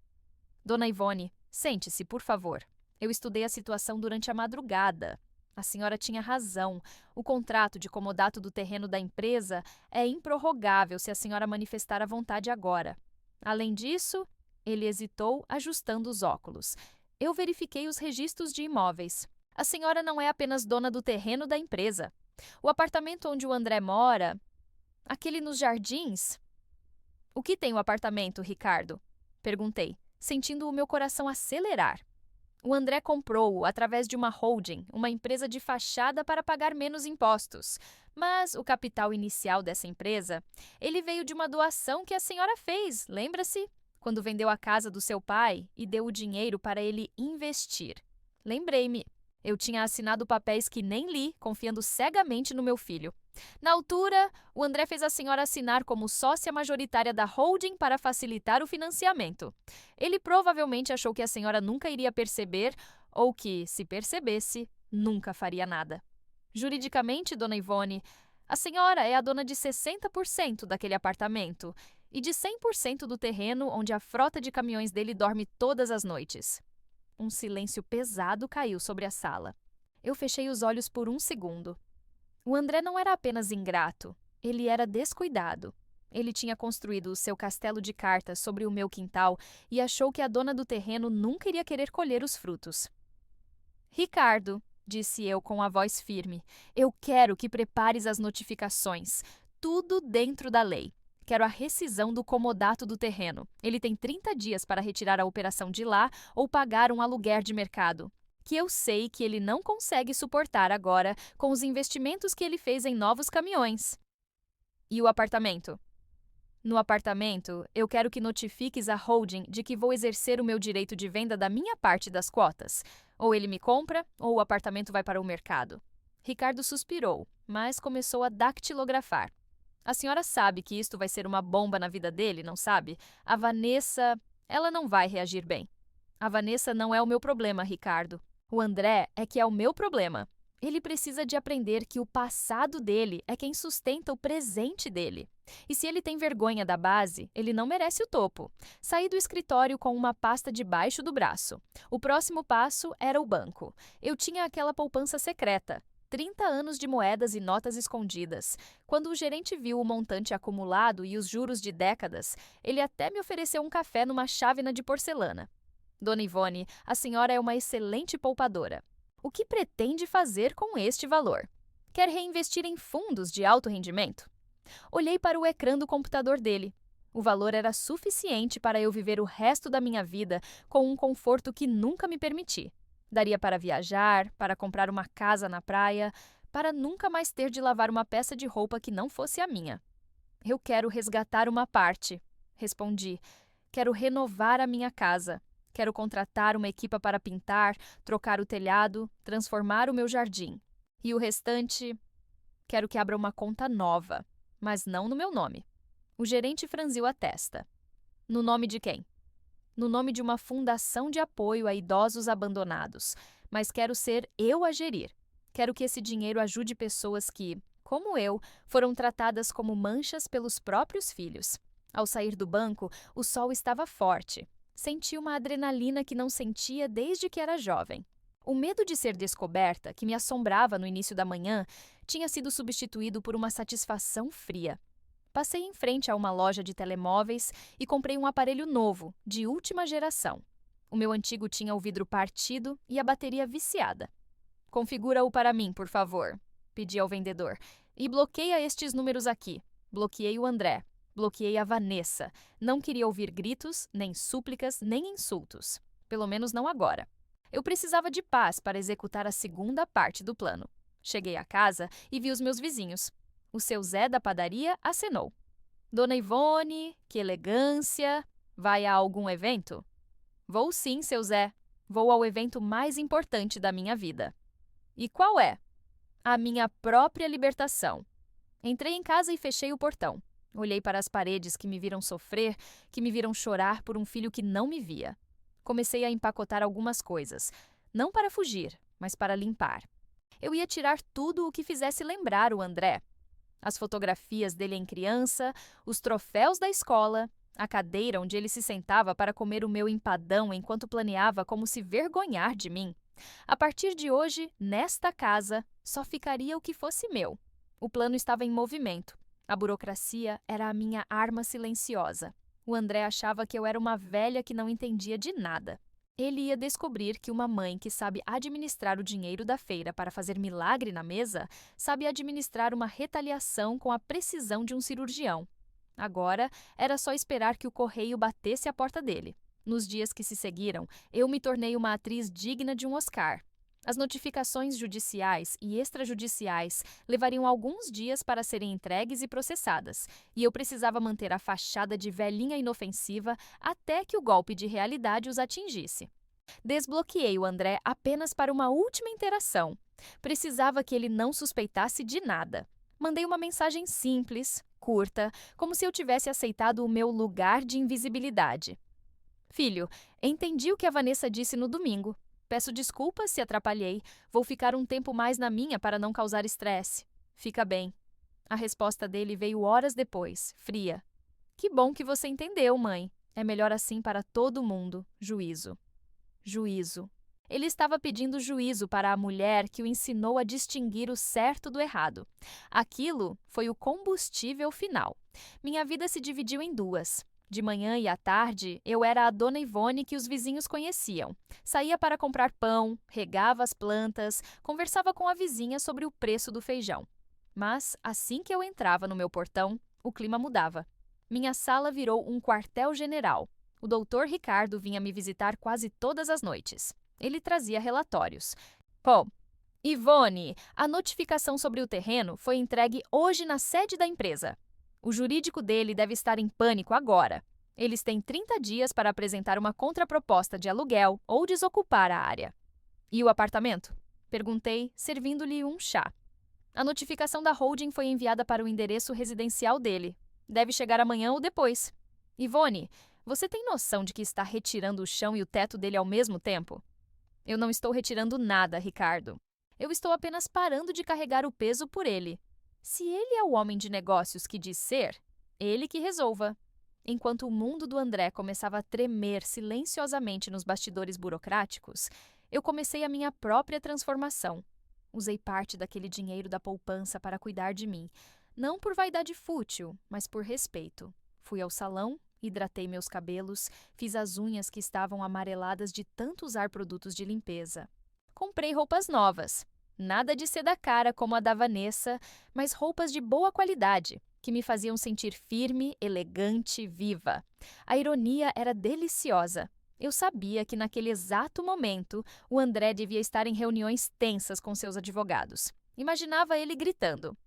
Dona Ivone, sente-se, por favor. Eu estudei a situação durante a madrugada. A senhora tinha razão. O contrato de comodato do terreno da empresa é improrrogável se a senhora manifestar a vontade agora. Além disso, ele hesitou, ajustando os óculos. Eu verifiquei os registros de imóveis. A senhora não é apenas dona do terreno da empresa. O apartamento onde o André mora, aquele nos jardins, O que tem o apartamento, Ricardo? Perguntei, sentindo o meu coração acelerar. O André comprou-o através de uma holding, uma empresa de fachada para pagar menos impostos. Mas o capital inicial dessa empresa, ele veio de uma doação que a senhora fez, lembra-se? Quando vendeu a casa do seu pai e deu o dinheiro para ele investir. Lembrei-me. Eu tinha assinado papéis que nem li, confiando cegamente no meu filho. Na altura, o André fez a senhora assinar como sócia majoritária da holding para facilitar o financiamento. Ele provavelmente achou que a senhora nunca iria perceber, ou que, se percebesse, nunca faria nada. Juridicamente, dona Ivone, a senhora é a dona de 60% daquele apartamento e de 100% do terreno onde a frota de caminhões dele dorme todas as noites. Um silêncio pesado caiu sobre a sala. Eu fechei os olhos por um segundo. O André não era apenas ingrato, ele era descuidado. Ele tinha construído o seu castelo de cartas sobre o meu quintal e achou que a dona do terreno nunca iria querer colher os frutos. Ricardo, disse eu com a voz firme, eu quero que prepares as notificações. Tudo dentro da lei. Quero a rescisão do comodato do terreno. Ele tem 30 dias para retirar a operação de lá ou pagar um aluguer de mercado, que eu sei que ele não consegue suportar agora com os investimentos que ele fez em novos caminhões. E o apartamento? No apartamento, eu quero que notifiques a holding de que vou exercer o meu direito de venda da minha parte das cotas. Ou ele me compra, ou o apartamento vai para o mercado. Ricardo suspirou, mas começou a dactilografar. A senhora sabe que isto vai ser uma bomba na vida dele, não sabe? A Vanessa, ela não vai reagir bem. A Vanessa não é o meu problema, Ricardo. O André é que é o meu problema. Ele precisa de aprender que o passado dele é quem sustenta o presente dele. E se ele tem vergonha da base, ele não merece o topo. Saí do escritório com uma pasta debaixo do braço. O próximo passo era o banco. Eu tinha aquela poupança secreta. 30 anos de moedas e notas escondidas. Quando o gerente viu o montante acumulado e os juros de décadas, ele até me ofereceu um café numa chávena de porcelana. Dona Ivone, a senhora é uma excelente poupadora. O que pretende fazer com este valor? Quer reinvestir em fundos de alto rendimento? Olhei para o ecrã do computador dele. O valor era suficiente para eu viver o resto da minha vida com um conforto que nunca me permiti. Daria para viajar, para comprar uma casa na praia, para nunca mais ter de lavar uma peça de roupa que não fosse a minha. Eu quero resgatar uma parte, respondi. Quero renovar a minha casa. Quero contratar uma equipa para pintar, trocar o telhado, transformar o meu jardim. E o restante, quero que abra uma conta nova, mas não no meu nome. O gerente franziu a testa. No nome de quem? No nome de uma fundação de apoio a idosos abandonados, mas quero ser eu a gerir. Quero que esse dinheiro ajude pessoas que, como eu, foram tratadas como manchas pelos próprios filhos. Ao sair do banco, o sol estava forte. Senti uma adrenalina que não sentia desde que era jovem. O medo de ser descoberta, que me assombrava no início da manhã, tinha sido substituído por uma satisfação fria. Passei em frente a uma loja de telemóveis e comprei um aparelho novo, de última geração. O meu antigo tinha o vidro partido e a bateria viciada. Configura-o para mim, por favor, pedi ao vendedor. E bloqueia estes números aqui. Bloqueei o André. Bloqueei a Vanessa. Não queria ouvir gritos, nem súplicas, nem insultos. Pelo menos não agora. Eu precisava de paz para executar a segunda parte do plano. Cheguei à casa e vi os meus vizinhos. O seu Zé da padaria acenou. Dona Ivone, que elegância! Vai a algum evento? Vou sim, seu Zé. Vou ao evento mais importante da minha vida. E qual é? A minha própria libertação. Entrei em casa e fechei o portão. Olhei para as paredes que me viram sofrer, que me viram chorar por um filho que não me via. Comecei a empacotar algumas coisas, não para fugir, mas para limpar. Eu ia tirar tudo o que fizesse lembrar o André. As fotografias dele em criança, os troféus da escola, a cadeira onde ele se sentava para comer o meu empadão enquanto planeava como se vergonhar de mim. A partir de hoje, nesta casa, só ficaria o que fosse meu. O plano estava em movimento. A burocracia era a minha arma silenciosa. O André achava que eu era uma velha que não entendia de nada. Ele ia descobrir que uma mãe que sabe administrar o dinheiro da feira para fazer milagre na mesa, sabe administrar uma retaliação com a precisão de um cirurgião. Agora, era só esperar que o correio batesse à porta dele. Nos dias que se seguiram, eu me tornei uma atriz digna de um Oscar. As notificações judiciais e extrajudiciais levariam alguns dias para serem entregues e processadas, e eu precisava manter a fachada de velhinha inofensiva até que o golpe de realidade os atingisse. Desbloqueei o André apenas para uma última interação. Precisava que ele não suspeitasse de nada. Mandei uma mensagem simples, curta, como se eu tivesse aceitado o meu lugar de invisibilidade. Filho, entendi o que a Vanessa disse no domingo. Peço desculpas se atrapalhei. Vou ficar um tempo mais na minha para não causar estresse. Fica bem. A resposta dele veio horas depois, fria. Que bom que você entendeu, mãe. É melhor assim para todo mundo. Juízo. Juízo. Ele estava pedindo juízo para a mulher que o ensinou a distinguir o certo do errado. Aquilo foi o combustível final. Minha vida se dividiu em duas. De manhã e à tarde, eu era a Dona Ivone que os vizinhos conheciam. Saía para comprar pão, regava as plantas, conversava com a vizinha sobre o preço do feijão. Mas, assim que eu entrava no meu portão, o clima mudava. Minha sala virou um quartel-general. O doutor Ricardo vinha me visitar quase todas as noites. Ele trazia relatórios. Pô, Ivone, a notificação sobre o terreno foi entregue hoje na sede da empresa. O jurídico dele deve estar em pânico agora. Eles têm 30 dias para apresentar uma contraproposta de aluguel ou desocupar a área. E o apartamento? Perguntei, servindo-lhe um chá. A notificação da holding foi enviada para o endereço residencial dele. Deve chegar amanhã ou depois. Ivone, você tem noção de que está retirando o chão e o teto dele ao mesmo tempo? Eu não estou retirando nada, Ricardo. Eu estou apenas parando de carregar o peso por ele. Se ele é o homem de negócios que diz ser, ele que resolva. Enquanto o mundo do André começava a tremer silenciosamente nos bastidores burocráticos, eu comecei a minha própria transformação. Usei parte daquele dinheiro da poupança para cuidar de mim, não por vaidade fútil, mas por respeito. Fui ao salão, hidratei meus cabelos, fiz as unhas que estavam amareladas de tanto usar produtos de limpeza. Comprei roupas novas. Nada de seda cara como a da Vanessa, mas roupas de boa qualidade, que me faziam sentir firme, elegante, viva. A ironia era deliciosa. Eu sabia que naquele exato momento o André devia estar em reuniões tensas com seus advogados. Imaginava ele gritando: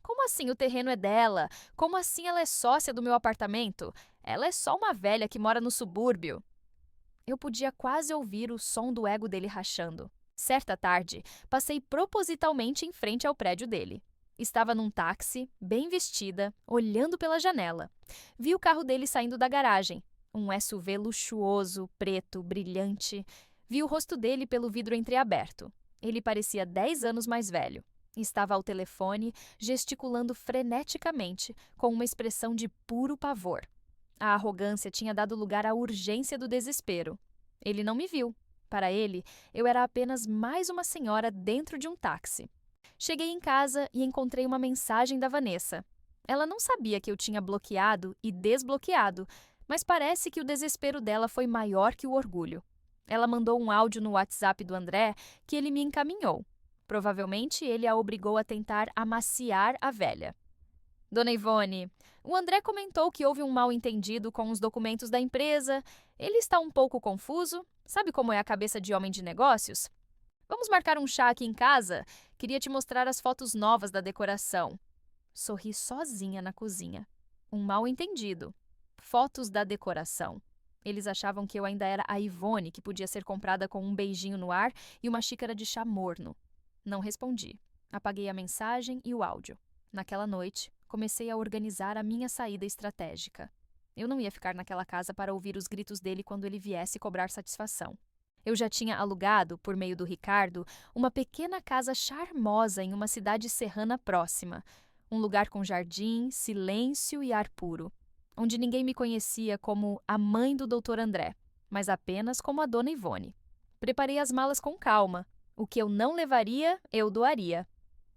como assim o terreno é dela? Como assim ela é sócia do meu apartamento? Ela é só uma velha que mora no subúrbio. Eu podia quase ouvir o som do ego dele rachando. Certa tarde, passei propositalmente em frente ao prédio dele. Estava num táxi, bem vestida, olhando pela janela. Vi o carro dele saindo da garagem. Um SUV luxuoso, preto, brilhante. Vi o rosto dele pelo vidro entreaberto. Ele parecia 10 anos mais velho. Estava ao telefone, gesticulando freneticamente, com uma expressão de puro pavor. A arrogância tinha dado lugar à urgência do desespero. Ele não me viu. Para ele, eu era apenas mais uma senhora dentro de um táxi. Cheguei em casa e encontrei uma mensagem da Vanessa. Ela não sabia que eu tinha bloqueado e desbloqueado, mas parece que o desespero dela foi maior que o orgulho. Ela mandou um áudio no WhatsApp do André que ele me encaminhou. Provavelmente ele a obrigou a tentar amaciar a velha. Dona Ivone, o André comentou que houve um mal-entendido com os documentos da empresa. Ele está um pouco confuso. Sabe como é a cabeça de homem de negócios? Vamos marcar um chá aqui em casa? Queria te mostrar as fotos novas da decoração. Sorri sozinha na cozinha. Um mal-entendido. Fotos da decoração. Eles achavam que eu ainda era a Ivone que podia ser comprada com um beijinho no ar e uma xícara de chá morno. Não respondi. Apaguei a mensagem e o áudio. Naquela noite, comecei a organizar a minha saída estratégica. Eu não ia ficar naquela casa para ouvir os gritos dele quando ele viesse cobrar satisfação. Eu já tinha alugado, por meio do Ricardo, uma pequena casa charmosa em uma cidade serrana próxima. Um lugar com jardim, silêncio e ar puro. Onde ninguém me conhecia como a mãe do Dr. André, mas apenas como a Dona Ivone. Preparei as malas com calma. O que eu não levaria, eu doaria.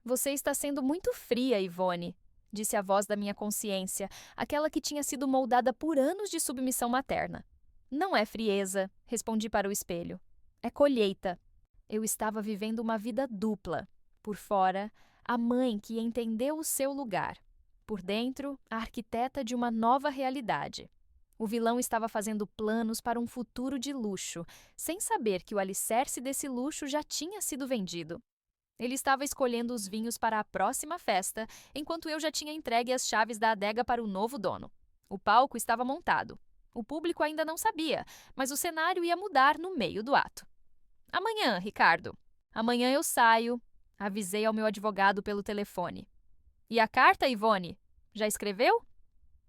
Você está sendo muito fria, Ivone, disse a voz da minha consciência, aquela que tinha sido moldada por anos de submissão materna. Não é frieza, respondi para o espelho. É colheita. Eu estava vivendo uma vida dupla. Por fora, a mãe que entendeu o seu lugar. Por dentro, a arquiteta de uma nova realidade. O vilão estava fazendo planos para um futuro de luxo, sem saber que o alicerce desse luxo já tinha sido vendido. Ele estava escolhendo os vinhos para a próxima festa, enquanto eu já tinha entregue as chaves da adega para o novo dono. O palco estava montado. O público ainda não sabia, mas o cenário ia mudar no meio do ato. Amanhã, Ricardo. Amanhã eu saio, avisei ao meu advogado pelo telefone. E a carta, Ivone? Já escreveu?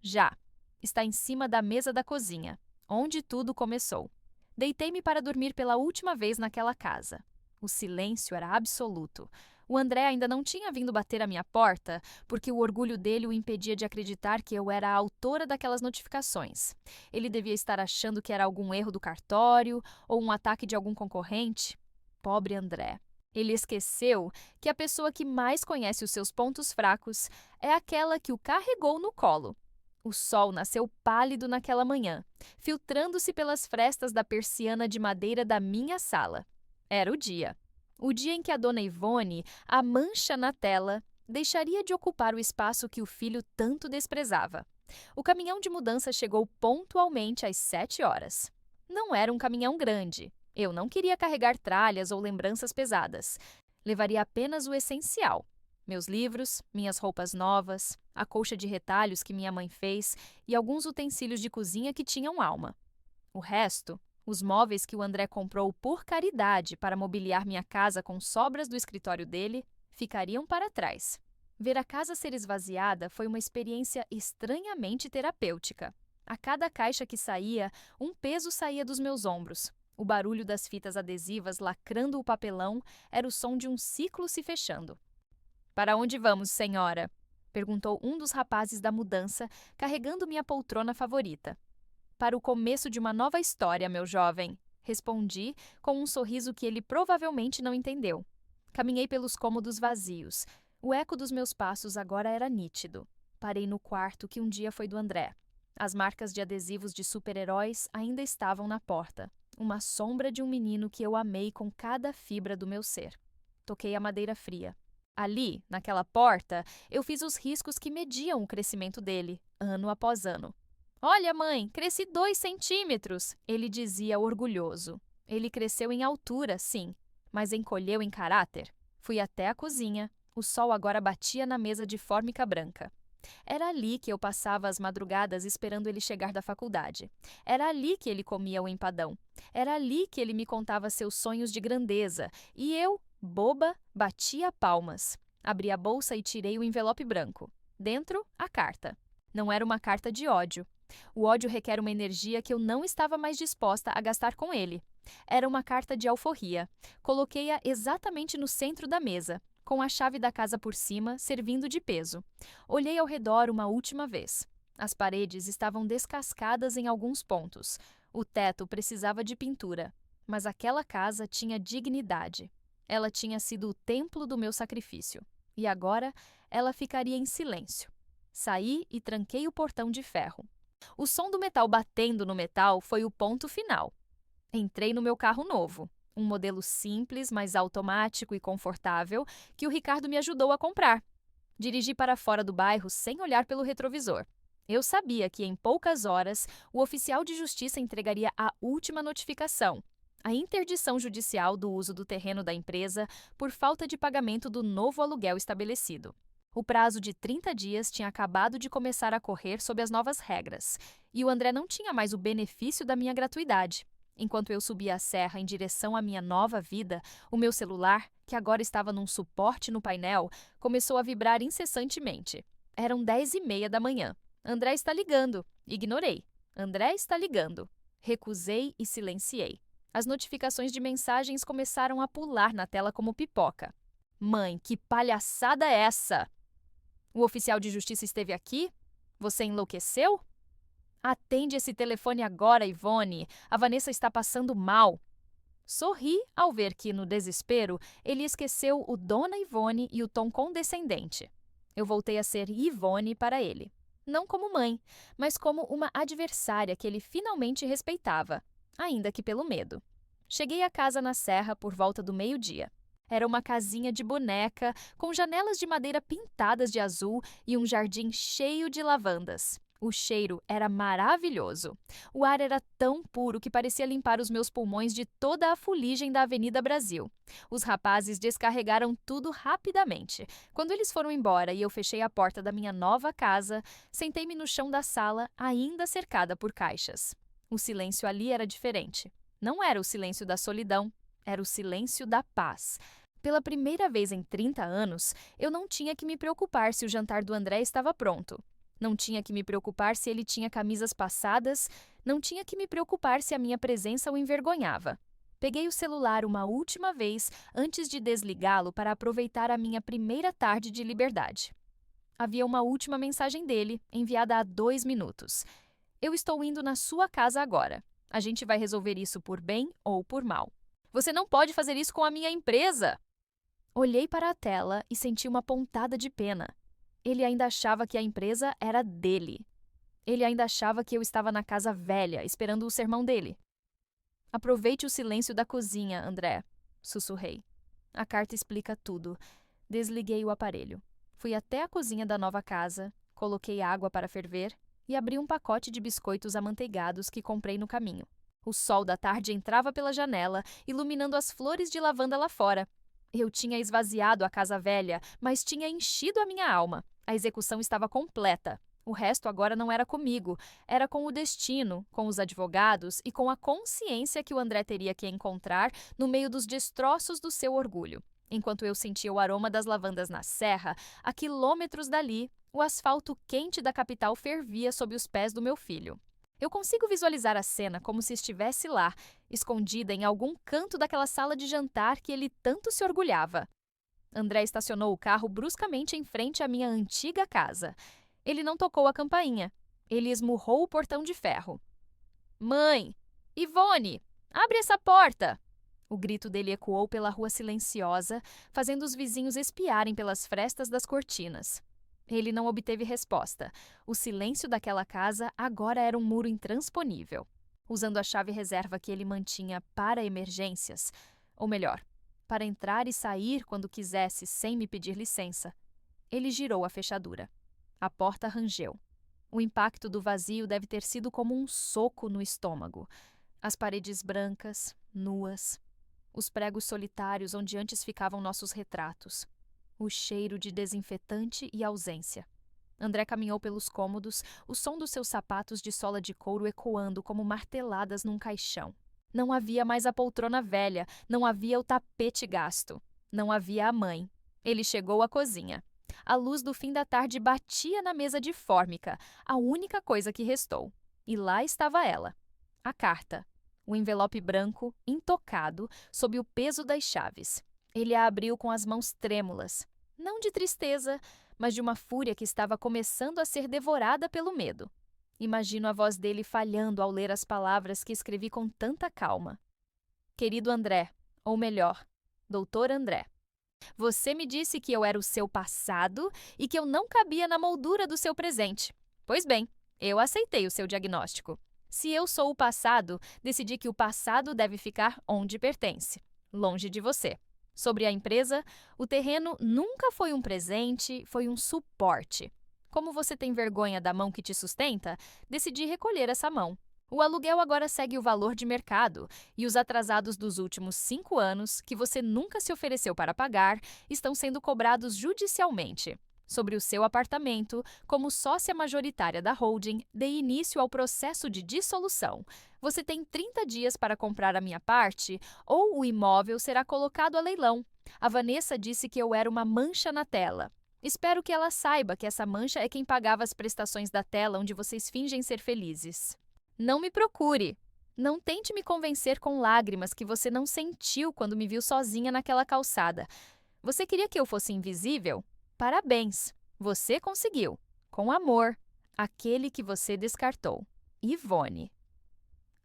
Já. Está em cima da mesa da cozinha, onde tudo começou. Deitei-me para dormir pela última vez naquela casa. O silêncio era absoluto. O André ainda não tinha vindo bater à minha porta, porque o orgulho dele o impedia de acreditar que eu era a autora daquelas notificações. Ele devia estar achando que era algum erro do cartório ou um ataque de algum concorrente. Pobre André. Ele esqueceu que a pessoa que mais conhece os seus pontos fracos é aquela que o carregou no colo. O sol nasceu pálido naquela manhã, filtrando-se pelas frestas da persiana de madeira da minha sala. Era o dia. O dia em que a dona Ivone, a mancha na tela, deixaria de ocupar o espaço que o filho tanto desprezava. O caminhão de mudança chegou pontualmente às 7 horas. Não era um caminhão grande. Eu não queria carregar tralhas ou lembranças pesadas. Levaria apenas o essencial. Meus livros, minhas roupas novas, a colcha de retalhos que minha mãe fez e alguns utensílios de cozinha que tinham alma. O resto, os móveis que o André comprou por caridade para mobiliar minha casa com sobras do escritório dele, ficariam para trás. Ver a casa ser esvaziada foi uma experiência estranhamente terapêutica. A cada caixa que saía, um peso saía dos meus ombros. O barulho das fitas adesivas lacrando o papelão era o som de um ciclo se fechando. "Para onde vamos, senhora?" perguntou um dos rapazes da mudança, carregando minha poltrona favorita. "Para o começo de uma nova história, meu jovem", respondi, com um sorriso que ele provavelmente não entendeu. Caminhei pelos cômodos vazios. O eco dos meus passos agora era nítido. Parei no quarto que um dia foi do André. As marcas de adesivos de super-heróis ainda estavam na porta. Uma sombra de um menino que eu amei com cada fibra do meu ser. Toquei a madeira fria. Ali, naquela porta, eu fiz os riscos que mediam o crescimento dele, ano após ano. "Olha, mãe, cresci 2 centímetros", ele dizia orgulhoso. Ele cresceu em altura, sim, mas encolheu em caráter. Fui até a cozinha. O sol agora batia na mesa de fórmica branca. Era ali que eu passava as madrugadas esperando ele chegar da faculdade. Era ali que ele comia o empadão. Era ali que ele me contava seus sonhos de grandeza. E eu, boba, batia palmas. Abri a bolsa e tirei o envelope branco. Dentro, a carta. Não era uma carta de ódio. O ódio requer uma energia que eu não estava mais disposta a gastar com ele. Era uma carta de alforria. Coloquei-a exatamente no centro da mesa, com a chave da casa por cima, servindo de peso. Olhei ao redor uma última vez. As paredes estavam descascadas em alguns pontos. O teto precisava de pintura. Mas aquela casa tinha dignidade. Ela tinha sido o templo do meu sacrifício. E agora ela ficaria em silêncio. Saí e tranquei o portão de ferro. O som do metal batendo no metal foi o ponto final. Entrei no meu carro novo. Um modelo simples, mas automático e confortável, que o Ricardo me ajudou a comprar. Dirigi para fora do bairro sem olhar pelo retrovisor. Eu sabia que em poucas horas o oficial de justiça entregaria a última notificação, a interdição judicial do uso do terreno da empresa por falta de pagamento do novo aluguel estabelecido. O prazo de 30 dias tinha acabado de começar a correr sob as novas regras, e o André não tinha mais o benefício da minha gratuidade. Enquanto eu subia a serra em direção à minha nova vida, o meu celular, que agora estava num suporte no painel, começou a vibrar incessantemente. Eram 10h30 da manhã. "André está ligando." Ignorei. "André está ligando." Recusei e silenciei. As notificações de mensagens começaram a pular na tela como pipoca. "Mãe, que palhaçada é essa? O oficial de justiça esteve aqui? Você enlouqueceu?" "Atende esse telefone agora, Ivone. A Vanessa está passando mal." Sorri ao ver que, no desespero, ele esqueceu o Dona Ivone e o tom condescendente. Eu voltei a ser Ivone para ele. Não como mãe, mas como uma adversária que ele finalmente respeitava, ainda que pelo medo. Cheguei à casa na serra por volta do meio-dia. Era uma casinha de boneca, com janelas de madeira pintadas de azul e um jardim cheio de lavandas. O cheiro era maravilhoso. O ar era tão puro que parecia limpar os meus pulmões de toda a fuligem da Avenida Brasil. Os rapazes descarregaram tudo rapidamente. Quando eles foram embora e eu fechei a porta da minha nova casa, sentei-me no chão da sala, ainda cercada por caixas. O silêncio ali era diferente. Não era o silêncio da solidão, era o silêncio da paz. Pela primeira vez em 30 anos, eu não tinha que me preocupar se o jantar do André estava pronto. Não tinha que me preocupar se ele tinha camisas passadas, não tinha que me preocupar se a minha presença o envergonhava. Peguei o celular uma última vez antes de desligá-lo para aproveitar a minha primeira tarde de liberdade. Havia uma última mensagem dele, enviada há 2 minutos. Eu estou indo na sua casa agora. A gente vai resolver isso por bem ou por mal. Você não pode fazer isso com a minha empresa! Olhei para a tela e senti uma pontada de pena. Ele ainda achava que a empresa era dele. Ele ainda achava que eu estava na casa velha, esperando o sermão dele. Aproveite o silêncio da cozinha, André, sussurrei. A carta explica tudo. Desliguei o aparelho. Fui até a cozinha da nova casa, coloquei água para ferver e abri um pacote de biscoitos amanteigados que comprei no caminho. O sol da tarde entrava pela janela, iluminando as flores de lavanda lá fora. Eu tinha esvaziado a casa velha, mas tinha enchido a minha alma. A execução estava completa. O resto agora não era comigo, era com o destino, com os advogados e com a consciência que o André teria que encontrar no meio dos destroços do seu orgulho. Enquanto eu sentia o aroma das lavandas na serra, a quilômetros dali, o asfalto quente da capital fervia sob os pés do meu filho. Eu consigo visualizar a cena como se estivesse lá, escondida em algum canto daquela sala de jantar que ele tanto se orgulhava. André estacionou o carro bruscamente em frente à minha antiga casa. Ele não tocou a campainha. Ele esmurrou o portão de ferro. Mãe! Ivone! Abre essa porta! O grito dele ecoou pela rua silenciosa, fazendo os vizinhos espiarem pelas frestas das cortinas. Ele não obteve resposta. O silêncio daquela casa agora era um muro intransponível. Usando a chave reserva que ele mantinha para emergências, ou melhor, para entrar e sair quando quisesse sem me pedir licença, ele girou a fechadura. A porta rangeu. O impacto do vazio deve ter sido como um soco no estômago. As paredes brancas, nuas. Os pregos solitários onde antes ficavam nossos retratos. O cheiro de desinfetante e ausência. André caminhou pelos cômodos, o som dos seus sapatos de sola de couro ecoando como marteladas num caixão. Não havia mais a poltrona velha, não havia o tapete gasto. Não havia a mãe. Ele chegou à cozinha. A luz do fim da tarde batia na mesa de fórmica, a única coisa que restou. E lá estava ela. A carta. O envelope branco, intocado, sob o peso das chaves. Ele a abriu com as mãos trêmulas. Não de tristeza, mas de uma fúria que estava começando a ser devorada pelo medo. Imagino a voz dele falhando ao ler as palavras que escrevi com tanta calma. Querido André, ou melhor, Doutor André, você me disse que eu era o seu passado e que eu não cabia na moldura do seu presente. Pois bem, eu aceitei o seu diagnóstico. Se eu sou o passado, decidi que o passado deve ficar onde pertence, longe de você. Sobre a empresa, o terreno nunca foi um presente, foi um suporte. Como você tem vergonha da mão que te sustenta, decidi recolher essa mão. O aluguel agora segue o valor de mercado e os atrasados dos últimos 5 anos, que você nunca se ofereceu para pagar, estão sendo cobrados judicialmente. Sobre o seu apartamento, como sócia majoritária da holding, dei início ao processo de dissolução. Você tem 30 dias para comprar a minha parte ou o imóvel será colocado a leilão. A Vanessa disse que eu era uma mancha na tela. Espero que ela saiba que essa mancha é quem pagava as prestações da tela onde vocês fingem ser felizes. Não me procure. Não tente me convencer com lágrimas que você não sentiu quando me viu sozinha naquela calçada. Você queria que eu fosse invisível? Parabéns! Você conseguiu. Com amor. Aquele que você descartou. Ivone.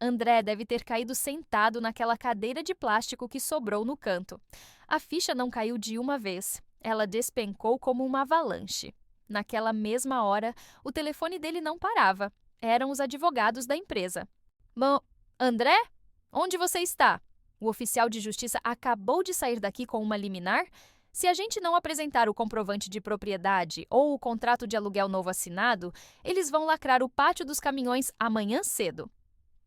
André deve ter caído sentado naquela cadeira de plástico que sobrou no canto. A ficha não caiu de uma vez. Ela despencou como uma avalanche. Naquela mesma hora, o telefone dele não parava. Eram os advogados da empresa. André? Onde você está? O oficial de justiça acabou de sair daqui com uma liminar? Se a gente não apresentar o comprovante de propriedade ou o contrato de aluguel novo assinado, eles vão lacrar o pátio dos caminhões amanhã cedo.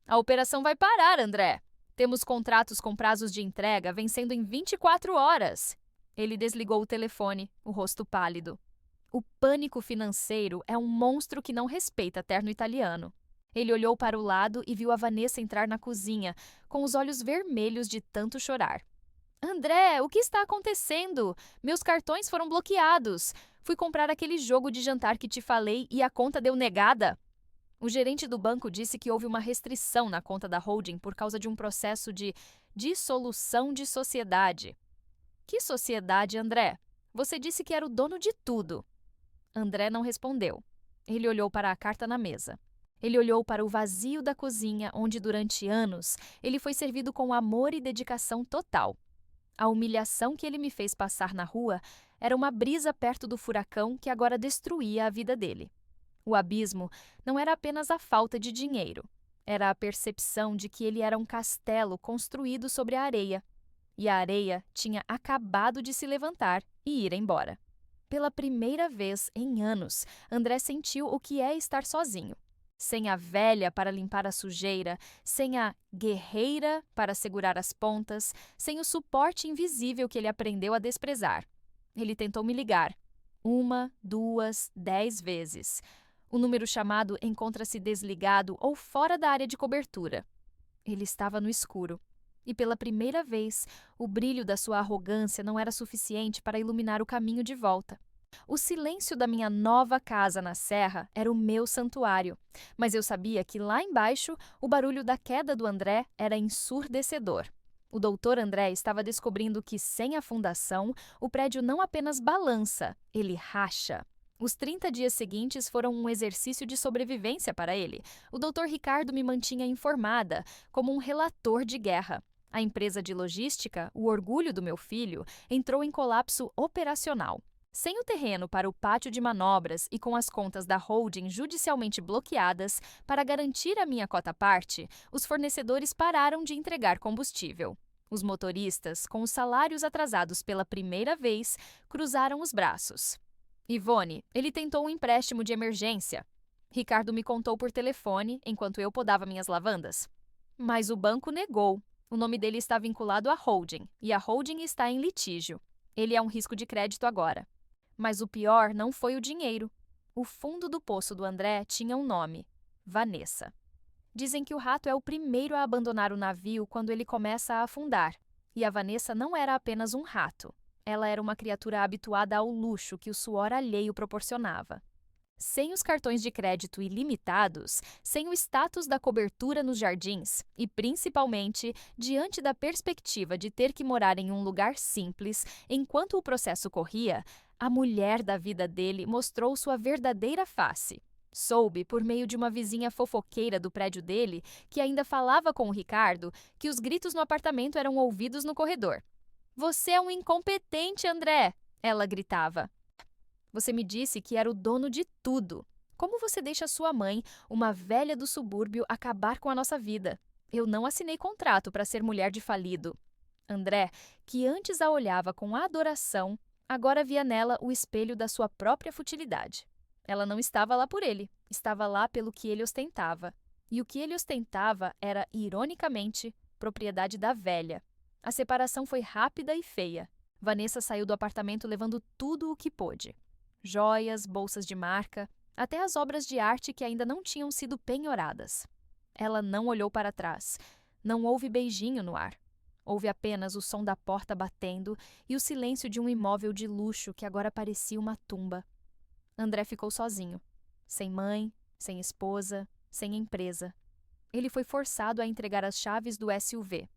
A operação vai parar, André. Temos contratos com prazos de entrega vencendo em 24 horas. Ele desligou o telefone, o rosto pálido. O pânico financeiro é um monstro que não respeita terno italiano. Ele olhou para o lado e viu a Vanessa entrar na cozinha, com os olhos vermelhos de tanto chorar. André, o que está acontecendo? Meus cartões foram bloqueados. Fui comprar aquele jogo de jantar que te falei e a conta deu negada. O gerente do banco disse que houve uma restrição na conta da holding por causa de um processo de dissolução de sociedade. Que sociedade, André? Você disse que era o dono de tudo. André não respondeu. Ele olhou para a carta na mesa. Ele olhou para o vazio da cozinha, onde durante anos ele foi servido com amor e dedicação total. A humilhação que ele me fez passar na rua era uma brisa perto do furacão que agora destruía a vida dele. O abismo não era apenas a falta de dinheiro. Era a percepção de que ele era um castelo construído sobre a areia. E a areia tinha acabado de se levantar e ir embora. Pela primeira vez em anos, André sentiu o que é estar sozinho. Sem a velha para limpar a sujeira, sem a guerreira para segurar as pontas, sem o suporte invisível que ele aprendeu a desprezar. Ele tentou me ligar. 1, 2, 10 vezes. O número chamado encontra-se desligado ou fora da área de cobertura. Ele estava no escuro. E pela primeira vez, o brilho da sua arrogância não era suficiente para iluminar o caminho de volta. O silêncio da minha nova casa na serra era o meu santuário, mas eu sabia que lá embaixo o barulho da queda do André era ensurdecedor. O doutor André estava descobrindo que, sem a fundação, o prédio não apenas balança, ele racha. Os 30 dias seguintes foram um exercício de sobrevivência para ele. O doutor Ricardo me mantinha informada, como um relator de guerra. A empresa de logística, o orgulho do meu filho, entrou em colapso operacional. Sem o terreno para o pátio de manobras e com as contas da holding judicialmente bloqueadas, para garantir a minha cota-parte, os fornecedores pararam de entregar combustível. Os motoristas, com os salários atrasados pela primeira vez, cruzaram os braços. Ivone, ele tentou um empréstimo de emergência. Ricardo me contou por telefone, enquanto eu podava minhas lavandas. Mas o banco negou. O nome dele está vinculado à holding, e a holding está em litígio. Ele é um risco de crédito agora. Mas o pior não foi o dinheiro. O fundo do poço do André tinha um nome: Vanessa. Dizem que o rato é o primeiro a abandonar o navio quando ele começa a afundar. E a Vanessa não era apenas um rato. Ela era uma criatura habituada ao luxo que o suor alheio proporcionava. Sem os cartões de crédito ilimitados, sem o status da cobertura nos jardins e, principalmente, diante da perspectiva de ter que morar em um lugar simples enquanto o processo corria, a mulher da vida dele mostrou sua verdadeira face. Soube, por meio de uma vizinha fofoqueira do prédio dele, que ainda falava com o Ricardo, que os gritos no apartamento eram ouvidos no corredor. "Você é um incompetente, André!" ela gritava. "Você me disse que era o dono de tudo. Como você deixa sua mãe, uma velha do subúrbio, acabar com a nossa vida? Eu não assinei contrato para ser mulher de falido." André, que antes a olhava com adoração, agora via nela o espelho da sua própria futilidade. Ela não estava lá por ele, estava lá pelo que ele ostentava. E o que ele ostentava era, ironicamente, propriedade da velha. A separação foi rápida e feia. Vanessa saiu do apartamento levando tudo o que pôde. Joias, bolsas de marca, até as obras de arte que ainda não tinham sido penhoradas. Ela não olhou para trás. Não houve beijinho no ar. Houve apenas o som da porta batendo e o silêncio de um imóvel de luxo que agora parecia uma tumba. André ficou sozinho. Sem mãe, sem esposa, sem empresa. Ele foi forçado a entregar as chaves do SUV.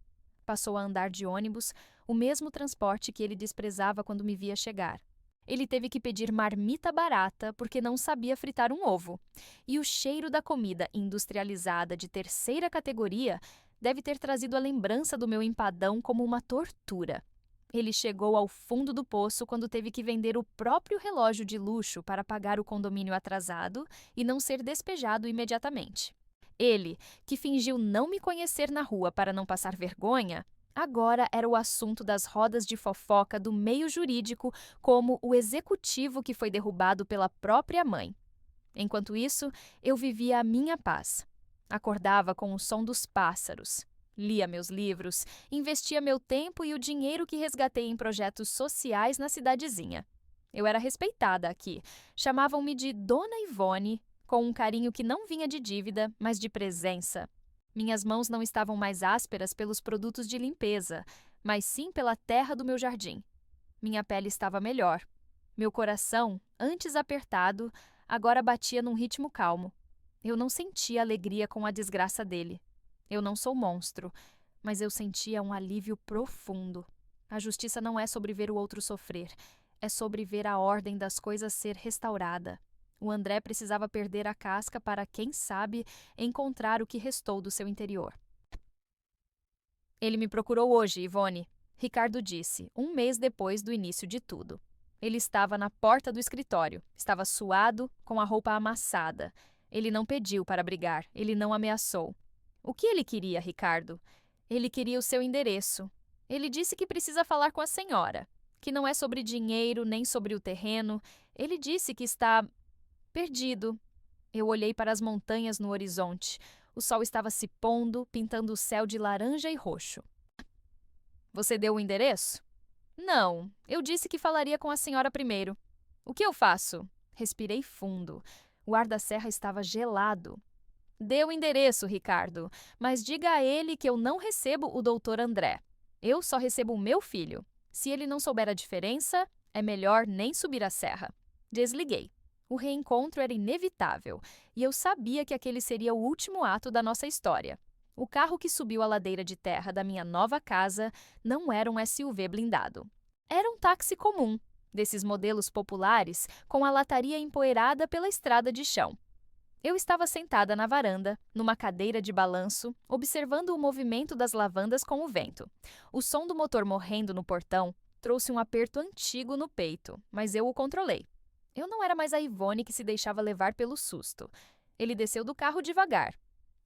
Passou a andar de ônibus, o mesmo transporte que ele desprezava quando me via chegar. Ele teve que pedir marmita barata porque não sabia fritar um ovo. E o cheiro da comida industrializada de terceira categoria deve ter trazido a lembrança do meu empadão como uma tortura. Ele chegou ao fundo do poço quando teve que vender o próprio relógio de luxo para pagar o condomínio atrasado e não ser despejado imediatamente. Ele, que fingiu não me conhecer na rua para não passar vergonha, Agora era o assunto das rodas de fofoca do meio jurídico, como o executivo que foi derrubado pela própria mãe. Enquanto isso, eu vivia a minha paz. Acordava com o som dos pássaros. Lia meus livros, investia meu tempo e o dinheiro que resgatei em projetos sociais na cidadezinha. Eu era respeitada aqui. Chamavam-me de Dona Ivone, com um carinho que não vinha de dívida, mas de presença. Minhas mãos não estavam mais ásperas pelos produtos de limpeza, mas sim pela terra do meu jardim. Minha pele estava melhor. Meu coração, antes apertado, agora batia num ritmo calmo. Eu não sentia alegria com a desgraça dele. Eu não sou monstro, mas eu sentia um alívio profundo. A justiça não é sobre ver o outro sofrer, é sobre ver a ordem das coisas ser restaurada. O André precisava perder a casca para, quem sabe, encontrar o que restou do seu interior. Ele me procurou hoje, Ivone, Ricardo disse, um mês depois do início de tudo. Ele estava na porta do escritório, estava suado, com a roupa amassada. Ele não pediu para brigar, ele não ameaçou. O que ele queria, Ricardo? Ele queria o seu endereço. Ele disse que precisa falar com a senhora, que não é sobre dinheiro nem sobre o terreno. Ele disse que está perdido. Eu olhei para as montanhas no horizonte. O sol estava se pondo, pintando o céu de laranja e roxo. Você deu o endereço? Não, eu disse que falaria com a senhora primeiro. O que eu faço? Respirei fundo. O ar da serra estava gelado. Dê o endereço, Ricardo, mas diga a ele que eu não recebo o doutor André. Eu só recebo o meu filho. Se ele não souber a diferença, é melhor nem subir a serra. Desliguei. O reencontro era inevitável, e eu sabia que aquele seria o último ato da nossa história. O carro que subiu a ladeira de terra da minha nova casa não era um SUV blindado. Era um táxi comum, desses modelos populares, com a lataria empoeirada pela estrada de chão. Eu estava sentada na varanda, numa cadeira de balanço, observando o movimento das lavandas com o vento. O som do motor morrendo no portão trouxe um aperto antigo no peito, mas eu o controlei. Eu não era mais a Ivone que se deixava levar pelo susto. Ele desceu do carro devagar.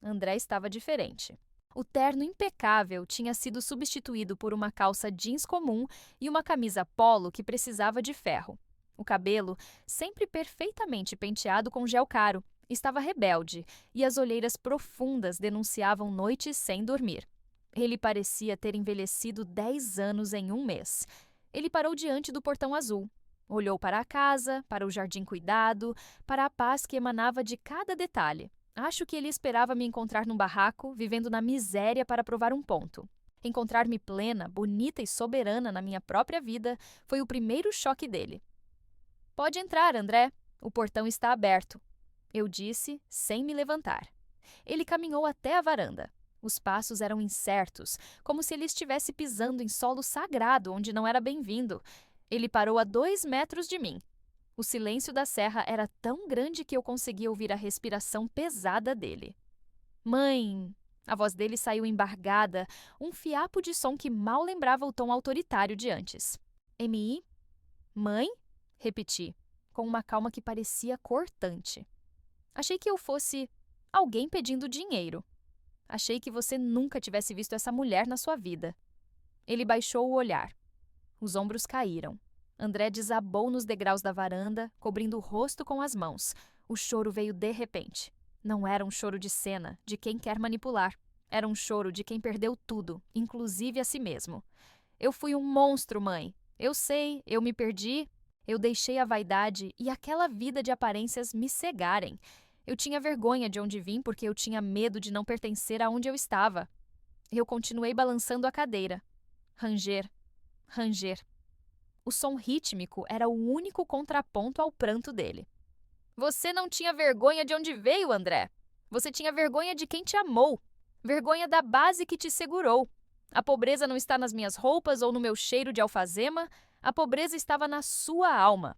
André estava diferente. O terno impecável tinha sido substituído por uma calça jeans comum e uma camisa polo que precisava de ferro. O cabelo, sempre perfeitamente penteado com gel caro, estava rebelde e as olheiras profundas denunciavam noites sem dormir. Ele parecia ter envelhecido 10 anos em um mês. Ele parou diante do portão azul. Olhou para a casa, para o jardim cuidado, para a paz que emanava de cada detalhe. Acho que ele esperava me encontrar num barraco, vivendo na miséria para provar um ponto. Encontrar-me plena, bonita e soberana na minha própria vida foi o primeiro choque dele. Pode entrar, André. O portão está aberto. Eu disse, sem me levantar. Ele caminhou até a varanda. Os passos eram incertos, como se ele estivesse pisando em solo sagrado onde não era bem-vindo. Ele parou a 2 metros de mim. O silêncio da serra era tão grande que eu conseguia ouvir a respiração pesada dele. Mãe! A voz dele saiu embargada, um fiapo de som que mal lembrava o tom autoritário de antes. M.I.? Mãe? Repeti, com uma calma que parecia cortante. Achei que eu fosse alguém pedindo dinheiro. Achei que você nunca tivesse visto essa mulher na sua vida. Ele baixou o olhar. Os ombros caíram. André desabou nos degraus da varanda, cobrindo o rosto com as mãos. O choro veio de repente. Não era um choro de cena, de quem quer manipular. Era um choro de quem perdeu tudo, inclusive a si mesmo. Eu fui um monstro, mãe. Eu sei, eu me perdi. Eu deixei a vaidade e aquela vida de aparências me cegarem. Eu tinha vergonha de onde vim porque eu tinha medo de não pertencer aonde eu estava. Eu continuei balançando a cadeira. Ranger. O som rítmico era o único contraponto ao pranto dele. Você não tinha vergonha de onde veio, André. Você tinha vergonha de quem te amou. Vergonha da base que te segurou. A pobreza não está nas minhas roupas ou no meu cheiro de alfazema. A pobreza estava na sua alma.